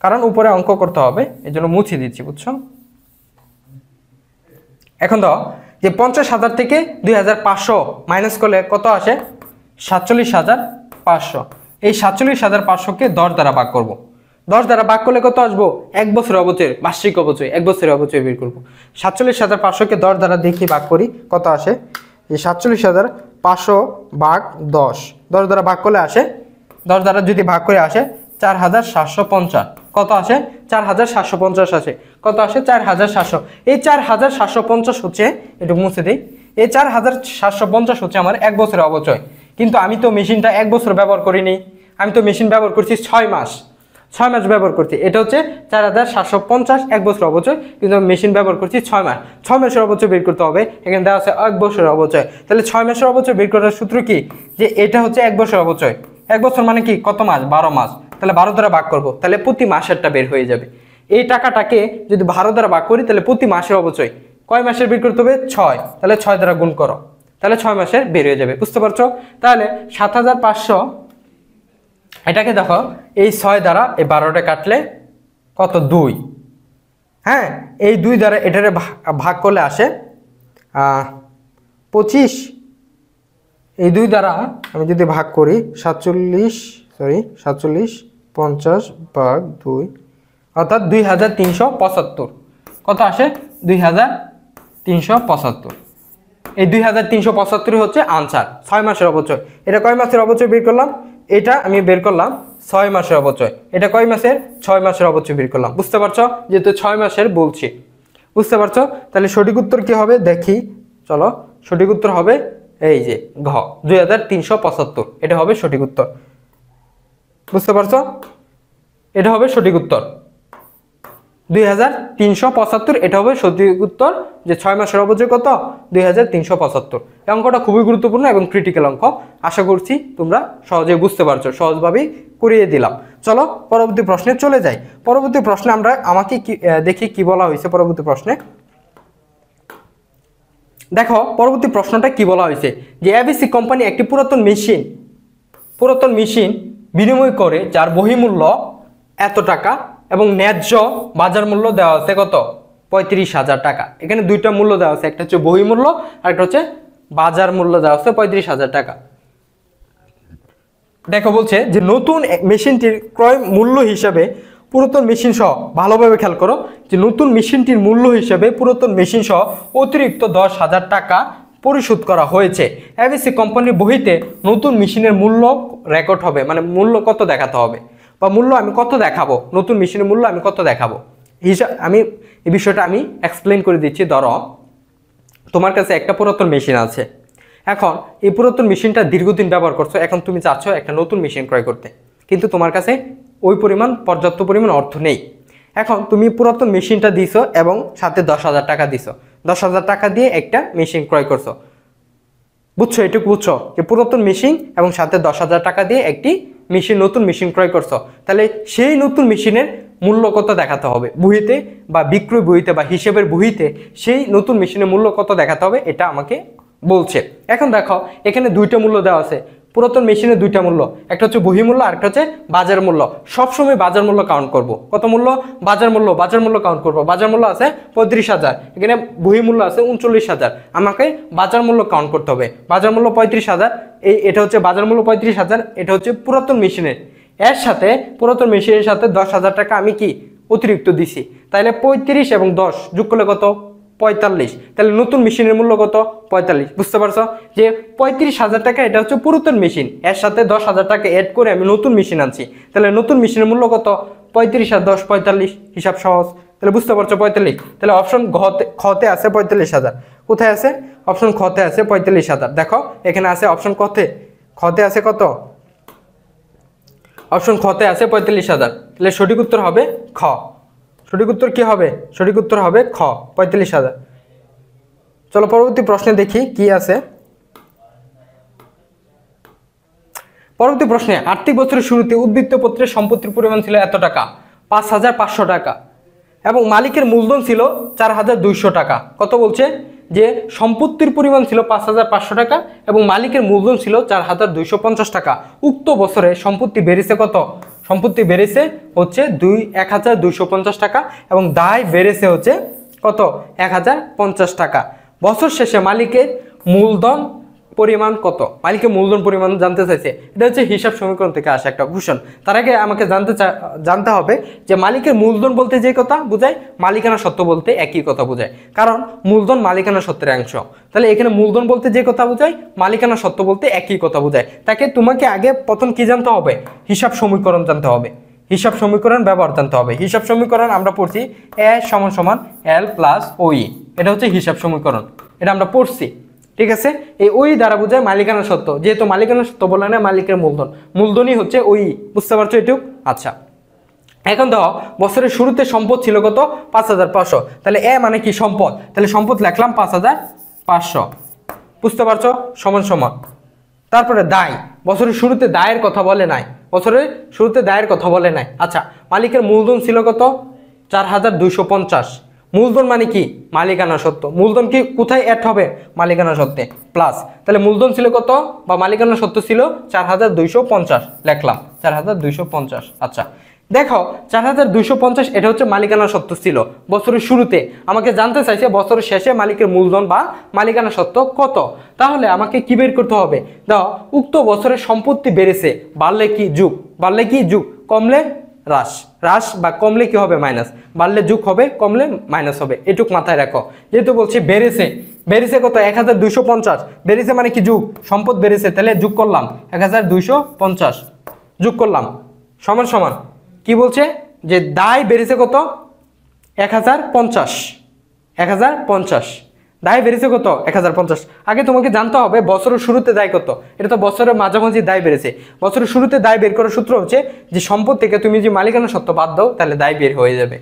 কারণ উপরে অঙ্ক করতে হবে, এই জন্য মুছে দিচ্ছি, বুঝছো। এখন দাও যে 50,000 থেকে 2,500 মাইনাস করলে কত আসে 47,500। এই 47,500কে 10 দ্বারা ভাগ করব। 10 দ্বারা ভাগ করলে কত আসবো, 1 বছর অপচয়, বার্ষিক অপচয় 1 বছরের অপচয় বের করবো। 47,500কে 10 দ্বারা দেখি ভাগ করি কত আসে, এই 47,500 ভাগ 10, 10 দ্বারা ভাগ করলে আসে, 10 দ্বারা যদি ভাগ করে আসে 4,750। কত আসে 4,750 আসে, কত আসে 4,700। এই 4,750 হচ্ছে, একটু মুছে দিই, এই 4,750 হচ্ছে আমার 1 বছরের অপচয়। কিন্তু আমি তো মেশিনটা 1 বছর ব্যবহার করিনি, আমি তো মেশিন ব্যবহার করছি 6 মাস, 6 মাস ব্যবহার করছি। এটা হচ্ছে 4,750 1 বছর অপচয়, কিন্তু আমি মেশিন ব্যবহার করছি 6 মাস, 6 মাসের অপচয় বের করতে হবে। এখানে দেওয়া আছে 1 বছরের অপচয়। তাহলে 6 মাসের অপচয় বের করার সূত্র কি, যে এটা হচ্ছে 1 বছর অপচয়। 1 বছর মানে কি কত মাস, 12 মাস। তাহলে 12 দ্বারা ভাগ করবো, তাহলে প্রতি মাসেরটা বের হয়ে যাবে। এই টাকাটাকে যদি 12 দ্বারা ভাগ করি তাহলে প্রতি মাসের অপচয় কয় মাসের বের করতে হবে 6, তাহলে 6 দ্বারা গুণ করো, তাহলে 6 মাসের বের হয়ে যাবে, বুঝতে পারছো। তাহলে 7,500, এটাকে দেখো এই 6 দ্বারা এই 12টা কাটলে কত 2, হ্যাঁ এই 2 দ্বারা এটারে ভাগ করলে আসে 25। এই 2 দ্বারা আমি যদি ভাগ করি 47 50 ভাগ 2 অর্থাৎ 2,375। কত আসে 2,375। এই 2,375 হচ্ছে আনসার। 6 মাসের অপচয়। এটা কয় মাসের অপচয় বের করলাম, এটা আমি বের করলাম 6 মাসের অপচয়। এটা কয় মাসের 6 মাসের অপচয় বের করলাম, বুঝতে পারছো, যেহেতু 6 মাসের বলছি, বুঝতে পারছো। তাহলে সঠিক উত্তর কি হবে দেখি, চলো সঠিক উত্তর হবে এই যে ঘ 2,375, এটা হবে সঠিক উত্তর, বুঝতে পারছো, এটা হবে সঠিক উত্তর 2,375, এটা হবে সঠিক উত্তর। যে 6 মাসের অপচয় কত 2,375। এই অঙ্কটা খুবই গুরুত্বপূর্ণ এবং ক্রিটিক্যাল অঙ্ক, আশা করছি তোমরা সহজে বুঝতে পারছো, সহজভাবেই করিয়ে দিলাম। চলো পরবর্তী প্রশ্নে চলে যাই। পরবর্তী প্রশ্নে আমরা আমাকে দেখি কি বলা হয়েছে। পরবর্তী প্রশ্নে দেখো পরবর্তী প্রশ্নটা কি বলা হয়েছে, যে এবিসি কোম্পানি একটি পুরাতন মেশিন বিনিময় করে যার বহিমূল্য এত টাকা এবং ন্যায্য বাজার মূল্য দেওয়া আছে কত 35,000 টাকা। এখানে দুইটা মূল্য দেওয়া আছে, একটা হচ্ছে বহিমূল্য আর একটা হচ্ছে বাজার মূল্য দেওয়া আছে 35,000 টাকা। দেখো বলছে যে নতুন মেশিনটির ক্রয় মূল্য হিসাবে পুরাতন মেশিন সহ, ভালোভাবে খেয়াল করো, যে নতুন মেশিনটির মূল্য হিসাবে পুরাতন মেশিন সহ অতিরিক্ত 10,000 টাকা পরিশোধ করা হয়েছে। এবিসি কোম্পানির বইতে নতুন মেশিনের মূল্য রেকর্ড হবে, মানে মূল্য কত দেখাতে হবে, বা মূল্য আমি কত দেখাবো, নতুন মেশিনের মূল্য আমি কত দেখাবো আমি এই বিষয়টা আমি এক্সপ্লেন করে দিচ্ছি। ধরো তোমার কাছে একটা পুরাতন মেশিন আছে, এখন এই পুরাতন মেশিনটা দীর্ঘদিন ব্যবহার করছো, এখন তুমি চাচ্ছ একটা নতুন মেশিন ক্রয় করতে, কিন্তু তোমার কাছে ওই পর্যাপ্ত পরিমাণ অর্থ নেই। এখন তুমি পুরাতন মেশিনটা দিছো এবং সাথে 10,000 টাকা দিছো, 10,000 টাকা দিয়ে একটা মেশিন ক্রয় করছো, বুঝছো, এটুকু বুঝছো যে পুরাতন মেশিন এবং সাথে 10,000 টাকা দিয়ে একটি নতুন মেশিন ক্রয় করছো। তাহলে সেই নতুন মেশিনের মূল্য কত দেখাতে হবে বইতে, বা বিক্রয় বইতে বা হিসেবের বইতে সেই নতুন মেশিনের মূল্য কত দেখাতে হবে, এটা আমাকে বলছে। এখন দেখো এখানে দুইটা মূল্য দেওয়া আছে, পুরাতন মেশিনের দুইটা মূল্য, একটা হচ্ছে বহিমূল্য আর একটা হচ্ছে বাজার মূল্য। সবসময় বাজার মূল্য কাউন্ট করব। কত মূল্য, বাজার মূল্য কাউন্ট করব। বাজার মূল্য আছে 35,000, এখানে বহিমূল্য আছে 39,000, আমাকে বাজার মূল্য কাউন্ট করতে হবে। বাজার মূল্য 35,000, এটা হচ্ছে বাজার মূল্য 35,000, এটা হচ্ছে পুরাতন মেশিনের, এর সাথে পুরাতন মেশিনের সাথে 10,000 টাকা আমি কি অতিরিক্ত দিছি। তাহলে 35 এবং 10 যোগ করলে কত 45। তাহলে নতুন মেশিনের মূল্য কত? 45। বুঝতে পারছো যে 35,000 টাকা এটা হচ্ছে পুরাতন মেশিন, এর সাথে 10,000 টাকা অ্যাড করে আমি নতুন মেশিন আনছি। তাহলে নতুন মেশিনের মূল্য কত? 35 আর 10 45, হিসাব সহজ। তাহলে বুঝতে পারছো 45। তাহলে অপশন খতে আছে 45,000। কোথায় আছে? অপশন খতে আছে 45,000। দেখো এখানে আছে অপশন খতে আছে কত? অপশন খতে আছে 45,000। তাহলে সঠিক উত্তর হবে খ। সঠিক উত্তর কি হবে? সঠিক উত্তর হবে খ, 45,000। চলো পরবর্তী প্রশ্নে দেখি কি আছে। পরবর্তী প্রশ্নে, আর্থিক বছরের শুরুতে উদ্বৃত্ত পত্রের সম্পত্তির পরিমাণ ছিল এত টাকা, 5,500 টাকা, এবং মালিকের মূলধন ছিল 4,200 টাকা। কত বলছে? যে সম্পত্তির পরিমাণ ছিল 5,500 টাকা এবং মালিকের মূলধন ছিল 4,250 টাকা। উক্ত বছরে সম্পত্তি বেড়েছে কত? সম্পত্তি বেড়েছে হচ্ছে 1,250 টাকা এবং দায় বেড়েছে হচ্ছে কত? 1,050 টাকা। বছর শেষে মালিকের মূলধন পরিমাণ কত? মালিকের মূলধন পরিমাণ জানতে চাইছে। এটা হচ্ছে হিসাব সমীকরণ থেকে আসা একটা কোশ্চেন। তার আগে আমাকে জানতে হবে যে মালিকের মূলধন বলতে যে কথা বোঝায়, মালিকানা সত্ত্ব বলতে একই কথা বোঝায়, কারণ মূলধন মালিকানা সত্ত্বের অংশ। তাহলে এখানে মূলধন বলতে যে কথা বোঝায়, মালিকানা সত্ত্ব বলতে একই কথা বোঝায়। তাকে তোমাকে আগে প্রথম কি জানতে হবে? হিসাব সমীকরণ জানতে হবে, হিসাব সমীকরণ ব্যবহার জানতে হবে। হিসাব সমীকরণ আমরা পড়ছি এ সমান সমান এল প্লাস ওই, এটা হচ্ছে হিসাব সমীকরণ, এটা আমরা পড়ছি। ঠিক আছে, এই ওই দ্বারা বোঝায় মালিকানা সত্ত্ব, যেহেতু মালিকানা সত্ত্ব বলে না মালিকের মূলধন, মূলধনই হচ্ছে ওই। বুঝতে পারছো এটুক? আচ্ছা, এখন দেখো বছরের শুরুতে সম্পদ ছিল কত? 5,500। তাহলে এ মানে কি? সম্পদ। তাহলে সম্পদ লিখলাম 5,500। বুঝতে পারছো? সমান সমান। তারপরে দায়, বছরের শুরুতে দায়ের কথা বলে নাই, বছরের শুরুতে দায়ের কথা বলে নাই। আচ্ছা, মালিকের মূলধন ছিল কত? 4,250। মূলধন মানে কি? মালিকানা সত্ত্ব। মূলধন কি কোথায় অ্যাড হবে? মালিকানা সত্ত্বে প্লাস। তাহলে মূলধন ছিল কত বা মালিকানা সত্ত্ব ছিল 4,250, লিখলাম 4,250। আচ্ছা দেখো 4,250 এটা হচ্ছে মালিকানা সত্ত্ব ছিল বছরের শুরুতে। আমাকে জানতে চাইছে বছরের শেষে মালিকের মূলধন বা মালিকানা সত্ত্ব কত। তাহলে আমাকে কি বের করতে হবে? দাও, উক্ত বছরের সম্পত্তি বেড়েছে, বাড়লে কি যোগ, বাড়লে কি যোগ, কমলে হ্রাস, হ্রাস বা কমলে কি হবে? মাইনাস। বাড়লে যোগ হবে, কমলে মাইনাস হবে। এটুক মাথায় রাখো। যেহেতু বলছি বেড়েছে, বেড়েছে কত? 1,250। বেড়েছে মানে কি? যোগ। সম্পদ বেড়েছে, তাহলে যোগ করলাম 1,250, যোগ করলাম সমান সমান কি বলছে? যে দায় বেড়েছে কত? 1,050, 1,050। দায় বেড়েছে কত? 1,050। আগে তোমাকে জানতে হবে বছরের শুরুতে দায় কত। এটা তো বছরের মাঝামাঝি দায় বেড়েছে। বছরের শুরুতে দায় বের করার সূত্র হচ্ছে যে সম্পদ থেকে তুমি যদি মালিকানা সত্ত্ব বাদ দাও তাহলে দায় বের হয়ে যাবে।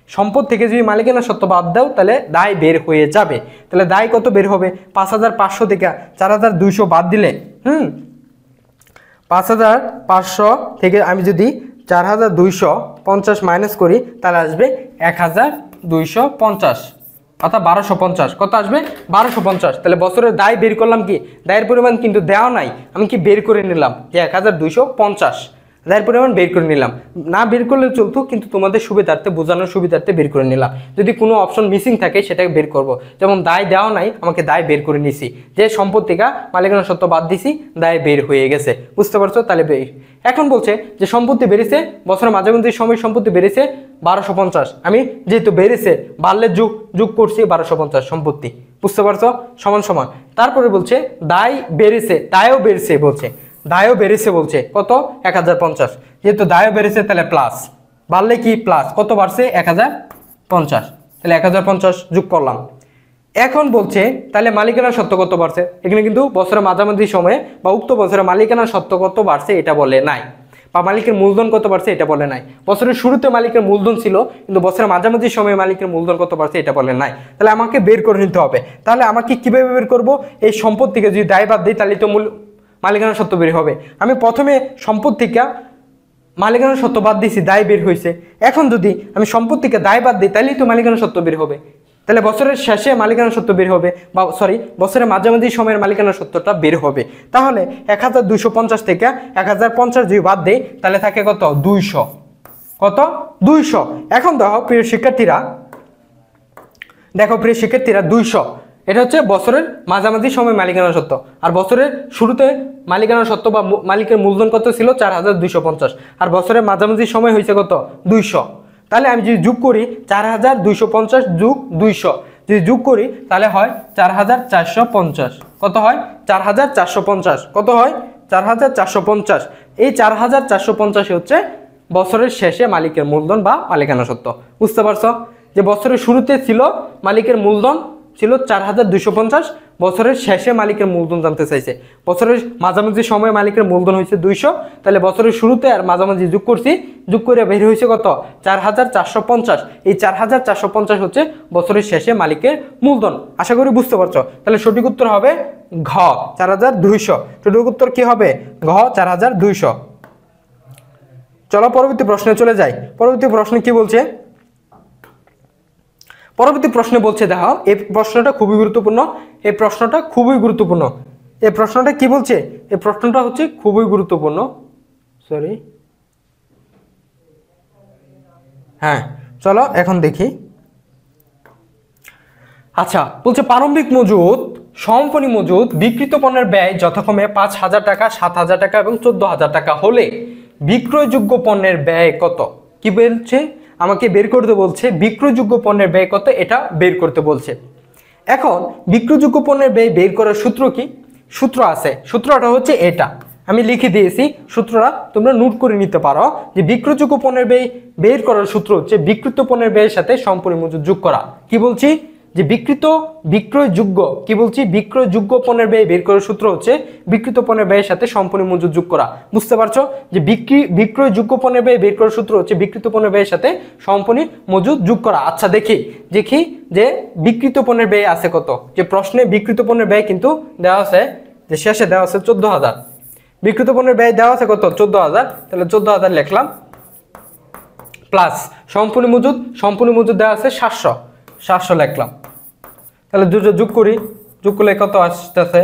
সম্পদ থেকে যদি মালিকানা সত্ত্ব বাদ দাও তাহলে দায় বের হয়ে যাবে। তাহলে দায় কত বের হবে? 5,500 থেকে 4,200 বাদ দিলে 5,500 থেকে আমি যদি 4,250 মাইনাস করি তাহলে আসবে 1,250, অর্থাৎ 1,250। কত আসবে? 1,250। তাহলে বছরের দায় বের করলাম কি? দায়ের পরিমাণ কিন্তু দেওয়া নাই, আমি কি বের করে নিলাম যে 1,250 দায়ের পরিমাণ বের করে নিলাম। না বের করলে চলতো, কিন্তু তোমাদের সুবিধার্থে, বোঝানোর সুবিধার্থে বের করে নিলাম। যদি কোনো অপশন মিসিং থাকে সেটাকে বের করব। যেমন দায় দেওয়া নাই, আমাকে দায় বের করে নিছি, যে সম্পদ থেকে মালিকানা সত্ত্ব বাদ দিছি, দায় বের হয়ে গেছে। বুঝতে পারছো? তাহলে এখন বলছে যে সম্পত্তি বেড়েছে, বছরের মাঝামাঝি সময় সম্পত্তি বেড়েছে 1,250। আমি যেহেতু বেড়েছে বাড়লে যোগ করছি 1,250 সম্পত্তি। বুঝতে পারছো? সমান সমান। তারপরে বলছে দায় বেড়েছে, দায়ও বেড়েছে বলছে, দায়ও বেড়েছে বলছে কত? 1,050। যেহেতু দায়ও বেড়েছে তাহলে প্লাস, বাড়লে কি? প্লাস। কত বাড়ছে? 1,050। তাহলে 1,050 যোগ করলাম। এখন বলছে তাহলে মালিকানা সত্ত্ব কত বাড়ছে। এখানে কিন্তু বছরের মাঝামাঝি সময়ে বা উক্ত বছরে মালিকানা সত্ত্ব কত বাড়ছে এটা বলে নাই, বা মালিকের মূলধন কত বাড়ছে এটা বলে নাই। বছরের শুরুতে মালিকের মূলধন ছিল, কিন্তু বছরের মাঝামাঝি সময়ে মালিকের মূলধন কত বাড়ছে এটা বলে নাই। তাহলে আমাকে বের করে নিতে হবে। তাহলে আমাকে কিভাবে বের করব? এই সম্পদ থেকে যদি দায় বাদ দিই তাহলে তো মালিকানা সত্ত্ব বের হবে। আমি প্রথমে সম্পদ থেকে মালিকানা সত্ত্ব বাদ দিয়েছি, দায় বের হয়েছে। এখন যদি আমি সম্পদ থেকে দায় বাদ দিই তাহলেই তো মালিকানা সত্ত্ব বের হবে। তাহলে বছরের শেষে মালিকানা সত্ত্ব বের হবে, বা বছরের মাঝামাঝি সময়ের মালিকানা সত্ত্বটা বের হবে। তাহলে 1,250 থেকে 1,050 যদি বাদ দেই তাহলে থাকে কত? 200। কত? 200। এখন দেখো প্রিয় শিক্ষার্থীরা, 200 এটা হচ্ছে বছরের মাঝামাঝি সময় মালিকানা সত্ত্ব। আর বছরের শুরুতে মালিকানা সত্ত্ব বা মালিকের মূলধন কত ছিল? 4,250। আর বছরের মাঝামাঝি সময় হয়েছে কত? 200। তাহলে আমি যদি যোগ করি 4,250 যোগ 200, যদি যোগ করি তাহলে হয় 4450। কত হয়? 4450। কত হয়? 4450। এই 4450 হচ্ছে বছরের শেষে মালিকের মূলধন বা মালিকানা সত্ত্ব। বুঝতে পারছো? যে বছরের শুরুতে ছিল মালিকের মূলধন ছিল 4250, বছরের শেষে মালিকের মূলধন জানতে চাইছে। বছরের মাঝামাঝি সময়ে মালিকের মূলধন হয়েছে 200, তাহলে বছরের শুরুতে আর মাঝামাঝি যোগ করছি, যোগ করে বের হয়েছে কত? 4450। এই 4450 হচ্ছে বছরের শেষে মালিকের মূলধন। আশা করি বুঝতে পারছো। তাহলে সঠিক উত্তর হবে ঘ 4200। সঠিক উত্তর কি হবে? ঘ 4200। চলো পরবর্তী প্রশ্নে চলে যাই। পরবর্তী প্রশ্নে কি বলছে? পরবর্তী প্রশ্নে বলছে, দেখো এই প্রশ্নটা খুবই গুরুত্বপূর্ণ। এই প্রশ্নটা খুবই গুরুত্বপূর্ণ। এই প্রশ্নটা কি বলছে? এই প্রশ্নটা হচ্ছে খুবই গুরুত্বপূর্ণ। সরি, হ্যাঁ চলো এখন দেখি। আচ্ছা, বলছে প্রারম্ভিক মজুদ, সমাপনী মজুদ, বিক্রিত পণ্যের ব্যয় যথাক্রমে 5000 টাকা, 7000 টাকা এবং 14000 টাকা হলে বিক্রয়যোগ্য পণ্যের ব্যয় কত? কি বলছে? আমাকে বের করতে বলছে বিক্রয়যোগ্য পণ্যের ব্যয় কত, এটা বের করতে বলছে। এখন বিক্রয়যোগ্য পণ্যের ব্যয় বের করার সূত্র কি? সূত্র আছে, সূত্রটা হচ্ছে এটা, আমি লিখে দিয়েছি। সূত্রটা তোমরা নোট করে নিতে পারো যে বিক্রয়যোগ্য পণ্যের ব্যয় বের করার সূত্র হচ্ছে বিক্রিত পণ্যের ব্যয়ের সাথে সম্পূর্ণ মজুদ যোগ করা। কি বলছি? যে বিক্রয়যোগ্য, কি বলছি? বিক্রয়যোগ্য পণ্যের ব্যয় বের করার সূত্র হচ্ছে বিক্রিত পণ্যের ব্যয়ের সাথে সম্পূর্ণ মজুদ যোগ করা। বুঝতে পারছো? যে বিক্রয়যোগ্য পণ্যের ব্যয় বের করার সূত্র হচ্ছে বিক্রিত পণ্যের ব্যয়ের সাথে সম্পূর্ণ মজুদ যোগ করা। আচ্ছা দেখি যে বিক্রিত পণ্যের ব্যয় আছে কত। যে প্রশ্নে বিক্রিত পণ্যের ব্যয় কিন্তু দেওয়া আছে, যে শেষে দেওয়া আছে 14000। বিক্রিত পণ্যের ব্যয় দেওয়া আছে কত? 14000। তাহলে 14000 লিখলাম, প্লাস সম্পূর্ণ মজুদ দেওয়া আছে 700 লিখলাম। তাহলে দুটো যোগ করি, যোগ করলে কত আসতেছে?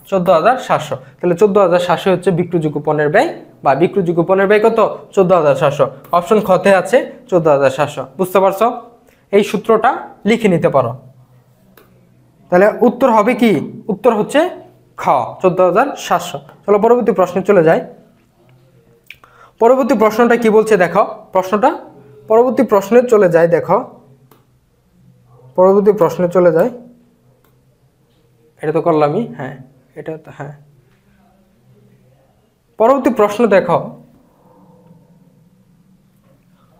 14700। তাহলে 14700 হচ্ছে বিক্রয়যোগ্য পণ্যের ব্যয়, বা বিক্রয়যোগ্য পণ্যের ব্যয় কত? 14700। অপশন খতে আছে 14700। বুঝতে পারছো? এই সূত্রটা লিখে নিতে পারো। তাহলে উত্তর হবে কি? উত্তর হচ্ছে খ 14700। চলো পরবর্তী প্রশ্নে চলে যাই। পরবর্তী প্রশ্নটা কি বলছে দেখো। পরবর্তী প্রশ্নে চলে যায়। দেখো পরবর্তী প্রশ্নে চলে যায়। এটা তো করলামই, হ্যাঁ এটা তো, হ্যাঁ পরবর্তী প্রশ্ন দেখো।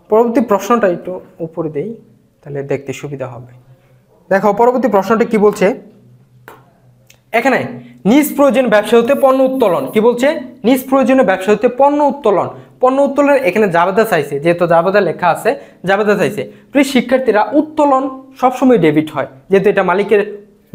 পরবর্তী প্রশ্নটা একটু উপরে দেই, তাহলে দেখতে সুবিধা হবে। দেখো পরবর্তী প্রশ্নটা কি বলছে এখানে, নিজ প্রয়োজন ব্যবসা হতে পণ্য উত্তোলন। কি বলছে? নিজ প্রয়োজনে ব্যবসা হতে পণ্য উত্তোলন। পণ্য উত্তোলনের এখানে জাবেদা চাইছে, যেহেতু জাবেদা লেখা আছে, জাবেদা চাইছে। প্রিয় শিক্ষার্থীরা, উত্তোলন সবসময় ডেবিট হয়, যেহেতু এটা মালিকের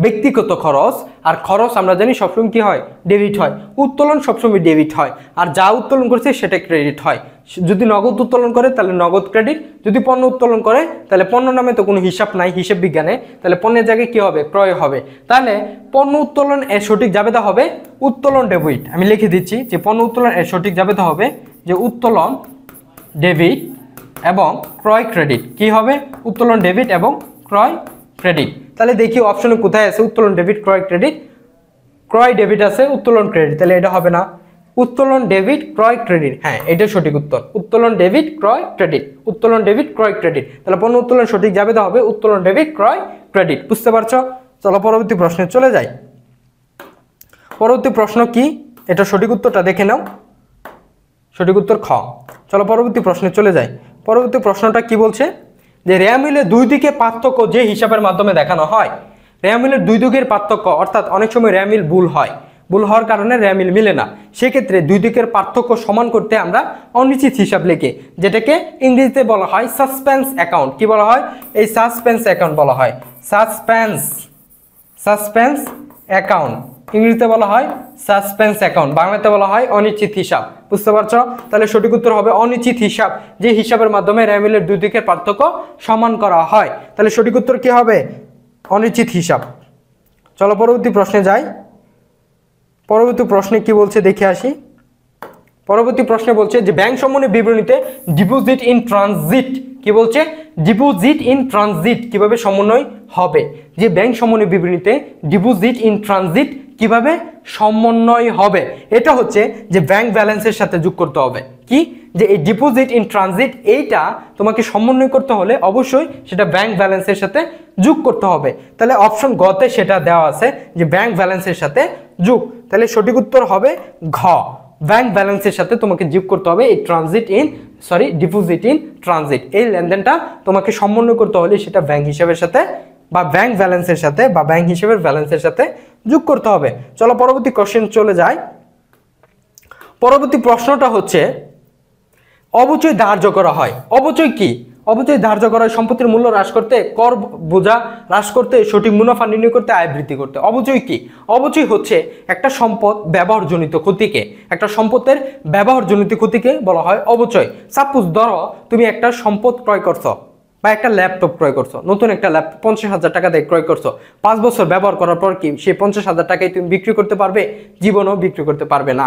ব্যক্তিগত খরচ, আর খরচ আমরা জানি সবসময় কি হয়? ডেবিট হয়। উত্তোলন সবসময় ডেবিট হয়, আর যা উত্তোলন করছে সেটা ক্রেডিট হয়। যদি নগদ উত্তোলন করে তাহলে নগদ ক্রেডিট, যদি পণ্য উত্তোলন করে তাহলে পণ্য নামে তো কোনো হিসাব নাই হিসাব বিজ্ঞানে, তাহলে পণ্যের জায়গায় কি হবে? ক্রয় হবে। তাহলে পণ্য উত্তোলন এর সঠিক জাবেদা হবে উত্তোলন ডেবিট। আমি লিখে দিচ্ছি যে পণ্য উত্তোলন এর সঠিক জাবেদা হবে যে উত্তোলন ডেবিট এবং ক্রয় ক্রেডিট। কি হবে? উত্তোলন ডেবিট এবং ক্রয় ক্রেডিট। তাহলে দেখি অপশনে কোথায় আছে উত্তোলন ডেবিট ক্রয় ক্রেডিট। ক্রয় ডেবিট আছে, উত্তোলন ক্রেডিট, তাহলে এটা হবে না। উত্তোলন ডেবিট ক্রয় ক্রেডিট, হ্যাঁ এটা সঠিক উত্তর। উত্তোলন ডেবিট ক্রয় ক্রেডিট, উত্তোলন ডেবিট ক্রয় ক্রেডিট। তাহলে পণ্য উত্তোলন সঠিক জাবেদা হবে উত্তোলন ডেবিট ক্রয় ক্রেডিট। বুঝতে পারছো? চলো পরবর্তী প্রশ্নে চলে যাই। পরবর্তী প্রশ্ন কি? এটা সঠিক উত্তরটা দেখে নাও। সঠিক উত্তর খ। চলো পরবর্তী প্রশ্নে চলে যাই। পরবর্তী প্রশ্নটা কি বলছে যে রেয়ামিলের দুই দিকে পার্থক্য যে হিসাবের মাধ্যমে দেখানো হয়। রেয়ামিলের দুই দিকের পার্থক্য, অর্থাৎ অনেক সময় রেয়ামিল ভুল হয়, ভুল হওয়ার কারণে রেয়ামিল মিলে না। সেক্ষেত্রে দুই দিকের পার্থক্য সমান করতে আমরা অনিশ্চিত হিসাব লিখি, যেটাকে ইংরেজিতে বলা হয় সাসপেন্স অ্যাকাউন্ট। কি বলা হয়? এই সাসপেন্স অ্যাকাউন্ট বলা হয়। সাসপেন্স অ্যাকাউন্ট ইংরেজিতে বলা হয় সাসপেন্স অ্যাকাউন্ট, বাংলাতে বলা হয় অনিশ্চিত হিসাব। বুঝতে পারছো? তাহলে সঠিক উত্তর হবে অনিশ্চিত হিসাব, যে হিসাবের মাধ্যমে রেয়ামিলের দুই দিকের পার্থক্য সমান করা হয়। তাহলে সঠিক উত্তর কি হবে? অনিশ্চিত হিসাব। চলো পরবর্তী প্রশ্নে যাই। পরবর্তী প্রশ্নে কি বলছে দেখে আসি। পরবর্তী প্রশ্নে বলছে যে ব্যাংক সম্বন্ধে বিবরণীতে ডিপোজিট ইন ট্রানজিট। কি বলছে? ডিপোজিট ইন ট্রানজিট কিভাবে সমন্বয় হবে? যে ব্যাংক সম্বন্ধে বিবরণীতে ডিপোজিট ইন ট্রানজিট কিভাবে সমন্বয় হবে? এটা হচ্ছে যে ব্যাংক ব্যালেন্সের সাথে যোগ করতে হবে। কি? যে এই ডিপোজিট ইন ট্রানজিট এইটা তোমাকে সমন্বয় করতে হলে অবশ্যই সেটা ব্যাংক ব্যালেন্সের সাথে যোগ করতে হবে। তাহলে অপশন গতে সেটা দেওয়া আছে যে ব্যাংক ব্যালেন্সের সাথে যোগ। তাহলে সঠিক উত্তর হবে ঘ, ব্যাংক ব্যালেন্সের সাথে তোমাকে যোগ করতে হবে এই ডিপোজিট ইন ট্রানজিট। এই লেনদেনটা তোমাকে সমন্বয় করতে হলে সেটা ব্যাংক হিসাবের সাথে বা ব্যাংক ব্যালেন্সের সাথে বা ব্যাংক হিসেবের ব্যালেন্সের সাথে যোগ করতে হবে। চলো পরবর্তী কোশ্চেন চলে যায়। পরবর্তী প্রশ্নটা হচ্ছে অবচয় ধার্য করা হয়। অবচয় কি? অবচয় ধার্য করা হয় সম্পত্তির মূল্য হ্রাস করতে, কর বোঝা হ্রাস করতে, সঠিক মুনাফা নির্ণয় করতে, আয় বৃদ্ধি করতে। অবচয় কি? অবচয় হচ্ছে একটা সম্পদ ব্যবহারজনিত ক্ষতিকে, একটা সম্পদের ব্যবহারজনিত ক্ষতিকে বলা হয় অবচয়। সাপোজ ধরো তুমি একটা সম্পদ ক্রয় করছো বা একটা ল্যাপটপ ক্রয় করছো, নতুন একটা ল্যাপটপ 50,000 টাকা দিয়ে ক্রয় করছো। 5 বছর ব্যবহার করার পর কি সেই 50,000 টাকায় তুমি বিক্রি করতে পারবে? জীবনেও বিক্রি করতে পারবে না।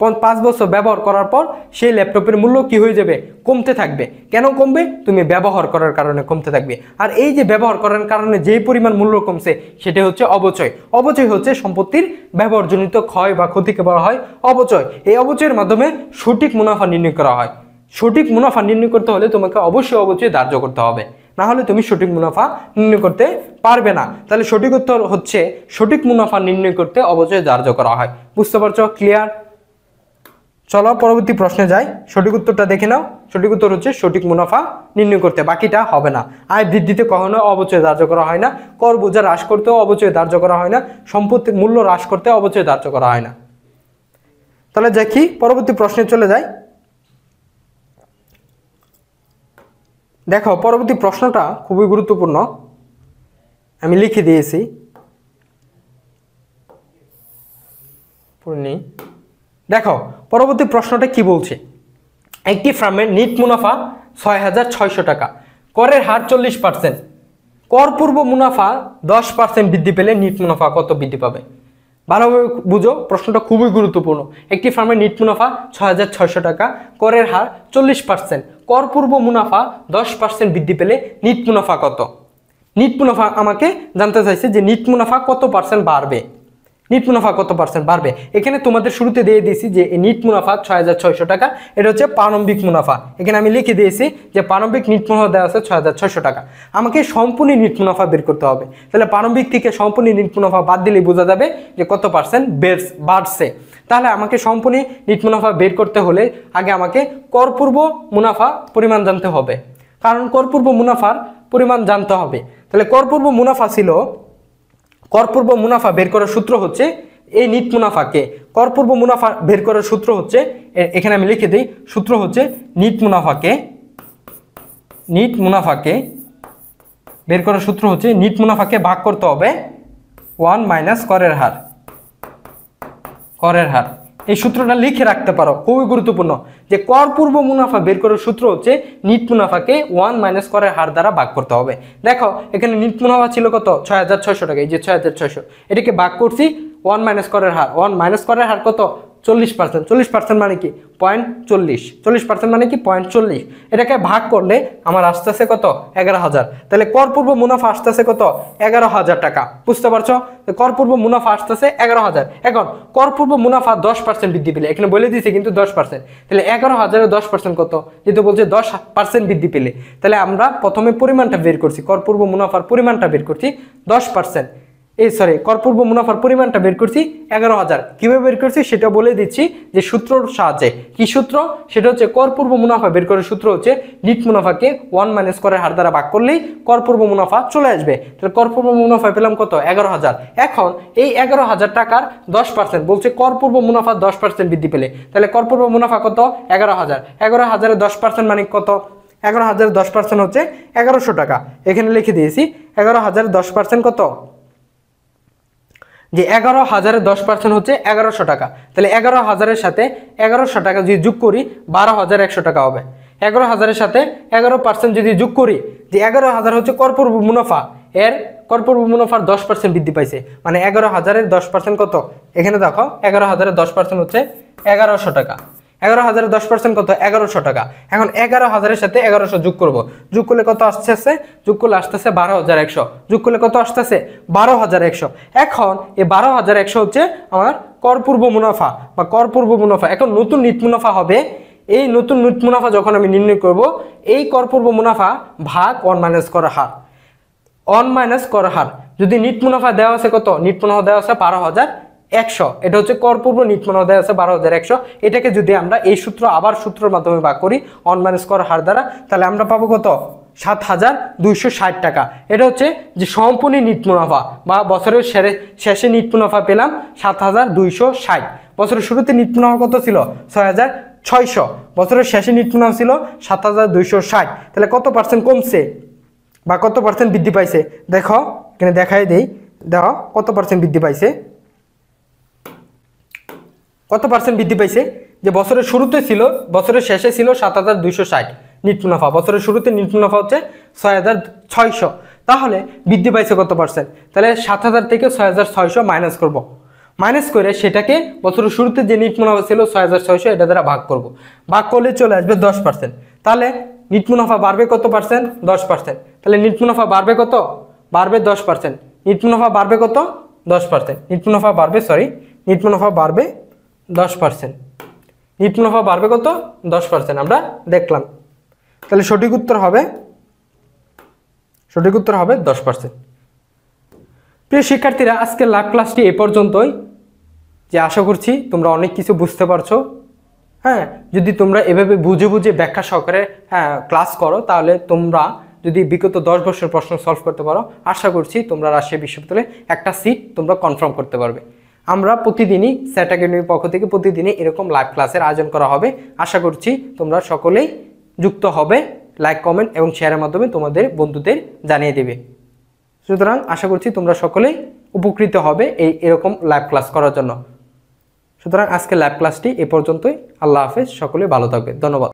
5 বছর ব্যবহার করার পর সেই ল্যাপটপের মূল্য কি হয়ে যাবে? কমতে থাকবে। কেন কমবে? তুমি ব্যবহার করার কারণে কমতে থাকবে। আর এই যে ব্যবহার করার কারণে যেই পরিমাণ মূল্য কমছে সেটা হচ্ছে অবচয়। অবচয় হচ্ছে সম্পত্তির ব্যবহারজনিত ক্ষয় বা ক্ষতিকে বলা হয় অবচয়। এই অবচয়ের মাধ্যমে সঠিক মুনাফা নির্ণয় করা হয়। সঠিক মুনাফা নির্ণয় করতে হলে তোমাকে অবশ্যই অবচয় ধার্য করতে হবে, না হলে তুমি সঠিক মুনাফা নির্ণয় করতে পারবে না। তাহলে সঠিক উত্তর হচ্ছে সঠিক মুনাফা নির্ণয় করতে অবচয় ধার্য করা হয়। বুঝতে পারছো? ক্লিয়ার? চলো পরবর্তী প্রশ্নে যাই। সঠিক উত্তরটা দেখে নাও। সঠিক উত্তর হচ্ছে সঠিক মুনাফা নির্ণয় করতে, বাকিটা হবে না। আয় বৃদ্ধিতে কখনো অবচয় ধার্য করা হয় না, কর বোঝা হ্রাস করতেও অবচয় ধার্য করা হয় না, সম্পত্তির মূল্য হ্রাস করতে অবচয় ধার্য করা হয় না। তাহলে দেখি পরবর্তী প্রশ্নে চলে যাই। দেখো পরবর্তী প্রশ্নটা খুবই গুরুত্বপূর্ণ, আমি লিখে দিয়েছি। দেখো পরবর্তী প্রশ্নটা কি বলছে। একটি ফার্মের নিট মুনাফা 6,600 টাকা, করের হার 40%, কর পূর্ব মুনাফা 10% বৃদ্ধি পেলে নিট মুনাফা কত বৃদ্ধি পাবে? ভালোভাবে বুঝো, প্রশ্নটা খুবই গুরুত্বপূর্ণ। একটি ফার্মের নিট মুনাফা 6,600 টাকা, করের হার 40%, কর পূর্ব মুনাফা 10% বৃদ্ধি পেলে নিট মুনাফা কত? নিট মুনাফা আমাকে জানতে চাইছে যে নিট মুনাফা কত পার্সেন্ট বাড়বে, নিট মুনাফা কত পার্সেন্ট বাড়বে। এখানে তোমাদের শুরুতে দিয়ে দিয়েছি যে নিট মুনাফা 6,600 টাকা, এটা হচ্ছে প্রারম্ভিক মুনাফা। এখানে আমি লিখে দিয়েছি যে প্রারম্ভিক নিট মুনাফা দেওয়া আছে 6,600 টাকা। আমাকে সম্পূর্ণ নিট মুনাফা বের করতে হবে। তাহলে প্রারম্ভিক থেকে সম্পূর্ণ নিট মুনাফা বাদ দিলেই বোঝা যাবে যে কত পার্সেন্ট বাড়ছে। তাহলে আমাকে সম্পূর্ণ নিট মুনাফা বের করতে হলে আগে আমাকে করপূর্ব মুনাফা পরিমাণ জানতে হবে, কারণ করপূর্ব মুনাফার পরিমাণ জানতে হবে। তাহলে করপূর্ব মুনাফা ছিল, করপূর্ব মুনাফা বের করার সূত্র হচ্ছে এই নিট মুনাফাকে, করপূর্ব মুনাফা বের করার সূত্র হচ্ছে, এখানে আমি লিখে দিই, সূত্র হচ্ছে নিট মুনাফাকে বের করার সূত্র হচ্ছে নিট মুনাফাকে ভাগ করতে হবে 1 মাইনাস করের হার। এই সূত্রটা লিখে রাখতে পারো, খুবই গুরুত্বপূর্ণ। যে কর পূর্ব মুনাফা বের করার সূত্র হচ্ছে নিট মুনাফাকে 1 মাইনাস করের হার দ্বারা ভাগ করতে হবে। দেখো এখানে নিট মুনাফা ছিল কত? 6,600 টাকা, এই যে 6,600, এটাকে ভাগ করছি 1 মাইনাস করের হার। 1 মাইনাস করের হার কত? 40%। 40% মানে কি? 0.40। 40% মানে কি? 0.40। এটাকে ভাগ করলে আমার আসতেছে কত? 11,000। তাহলে কর পূর্ব মুনাফা আসতেছে কত? 11,000 টাকা। বুঝতে পারছো? কর পূর্ব মুনাফা আসতেছে 11,000। এখন কর পূর্ব মুনাফা 10% বৃদ্ধি পেলে, এখানে বলে দিয়েছে কিন্তু 10%, তাহলে 11,000 এর 10% কত? যেহেতু বলছে 10% বৃদ্ধি পেলে, তাহলে আমরা প্রথমে পরিমাণটা বের করছি, কর পূর্ব মুনাফার পরিমাণটা বের করছি 10%। করপূর্ব মুনাফার পরিমাণটা বের করছি 11,000। কিভাবে বের করছি সেটা বলে দিচ্ছি যে সূত্রর সাহায্যে। কি সূত্র? সেটা হচ্ছে করপূর্ব মুনাফা বের করার সূত্র হচ্ছে নিট মুনাফাকে 1 মাইনাস করের হার দ্বারা ভাগ করলেই করপূর্ব মুনাফা চলে আসবে। তাহলে করপূর্ব মুনাফা পেলাম কত? 11,000। এখন এই 11,000 টাকার 10% বলছে করপূর্ব মুনাফা 10% বৃদ্ধি পেলে, তাহলে করপূর্ব মুনাফা কত? 11,000। 11,000 এর 10% মানে কত? 11,000 এর 10% হচ্ছে 1100 টাকা। এখানে লিখে দিয়েছি 11,000 এর 10% কত? যে 11,000 এর 10% হচ্ছে 1100 টাকা। তাহলে 11,000 এর সাথে 1100 টাকা যদি যোগ করি 12,100 টাকা হবে। 11,000 এর সাথে 11% যদি যোগ করি, যে 11,000 হচ্ছে করপূর্ব মুনাফা, এর করপূর্ব মুনাফার 10% বৃদ্ধি পাইছে, মানে 11,000 এর 10% কত? এখানে দেখো 11,000 এর 10% হচ্ছে 1100 টাকা। 11,000 এর 10% কত? 1100 টাকা। এখন 11,000 এর সাথে 1100 যোগ করব, যোগ করলে কত আসতেছে? যোগ করলে আসতেছে 12,100। যোগ করলে কত আসতেছে? 12,100। এখন এই 12,100 হচ্ছে আমার করপূর্ব মুনাফা বা করপূর্ব মুনাফা। এখন নতুন নিট মুনাফা হবে এই নতুন নিট মুনাফা যখন আমি নির্ণয় করব, এই করপূর্ব মুনাফা ভাগ 1 মাইনাস করা হার, 1 মাইনাস করা হার। যদি নিট মুনাফা দেওয়া আছে কত, নিট মুনাফা দেওয়া আছে 12,100, এটা হচ্ছে করপূর্ব নিট মুনাফা দেওয়া আছে 12,100। এটাকে যদি আমরা এই সূত্র আবার সূত্রের মাধ্যমে ভাগ করি 1 মাইনাস করা হার দ্বারা, তাহলে আমরা পাবো কত, 7,260 টাকা। এটা হচ্ছে যে সম্পূর্ণ নিট মুনাফা বা বছরের শেষে নিট মুনাফা পেলাম 7,260। বছরের শুরুতে নিট মুনাফা কত ছিল, 6,600। বছরের শেষে নিট মুনাফা ছিল 7,260। তাহলে কত পার্সেন্ট কমছে বা কত পার্সেন্ট বৃদ্ধি পাইছে, দেখো এখানে দেখাই দেই, দেখো কত পার্সেন্ট বৃদ্ধি পাইছে, কত পার্সেন্ট বৃদ্ধি পাইছে। যে বছরের শুরুতে ছিল, বছরের শেষে ছিল 7,260 নিট মুনাফা, বছরের শুরুতে নিট মুনাফা হচ্ছে 6,600, তাহলে বৃদ্ধি পাইছে কত পার্সেন্ট। তাহলে 7,000 থেকে 6,600 মাইনাস করব, মাইনাস করে সেটাকে বছরের শুরুতে যে নিট মুনাফা ছিল 6,600 এটা দ্বারা ভাগ করব, ভাগ করলে চলে আসবে 10%। তাহলে নিট মুনাফা বাড়বে কত পার্সেন্ট, 10%। তাহলে নিট মুনাফা বাড়বে কত, বাড়বে 10%। নিট মুনাফা বাড়বে কত, 10%। নিট মুনাফা বাড়বে, নিট মুনাফা বাড়বে 10%। নিট মুনাফা বাড়বে কত, 10%, আমরা দেখলাম। তাহলে সঠিক উত্তর হবে 10%। প্রিয় শিক্ষার্থীরা, আজকের লাইভ ক্লাসটি এ পর্যন্তই। যে আশা করছি তোমরা অনেক কিছু বুঝতে পারছো। হ্যাঁ, যদি তোমরা এভাবে বুঝে বুঝে ব্যাখ্যা সহকারে ক্লাস করো, তাহলে তোমরা যদি বিগত 10 বছরের প্রশ্ন সলভ করতে পারো, আশা করছি তোমরা রাজশাহী বিশ্ববিদ্যালয়ে একটা সিট তোমরা কনফার্ম করতে পারবে। আমরা প্রতিদিনই স্যাট একাডেমির পক্ষ থেকে প্রতিদিনই এরকম লাইভ ক্লাসের আয়োজন করা হবে। আশা করছি তোমরা সকলেই যুক্ত হবে, লাইক, কমেন্ট এবং শেয়ারের মাধ্যমে তোমাদের বন্ধুদের জানিয়ে দেবে। সুতরাং আশা করছি তোমরা সকলেই উপকৃত হবে এরকম লাইভ ক্লাস করার জন্য। সুতরাং আজকে লাইভ ক্লাসটি এ পর্যন্তই। আল্লাহ হাফেজ, সকলে ভালো থাকবে, ধন্যবাদ।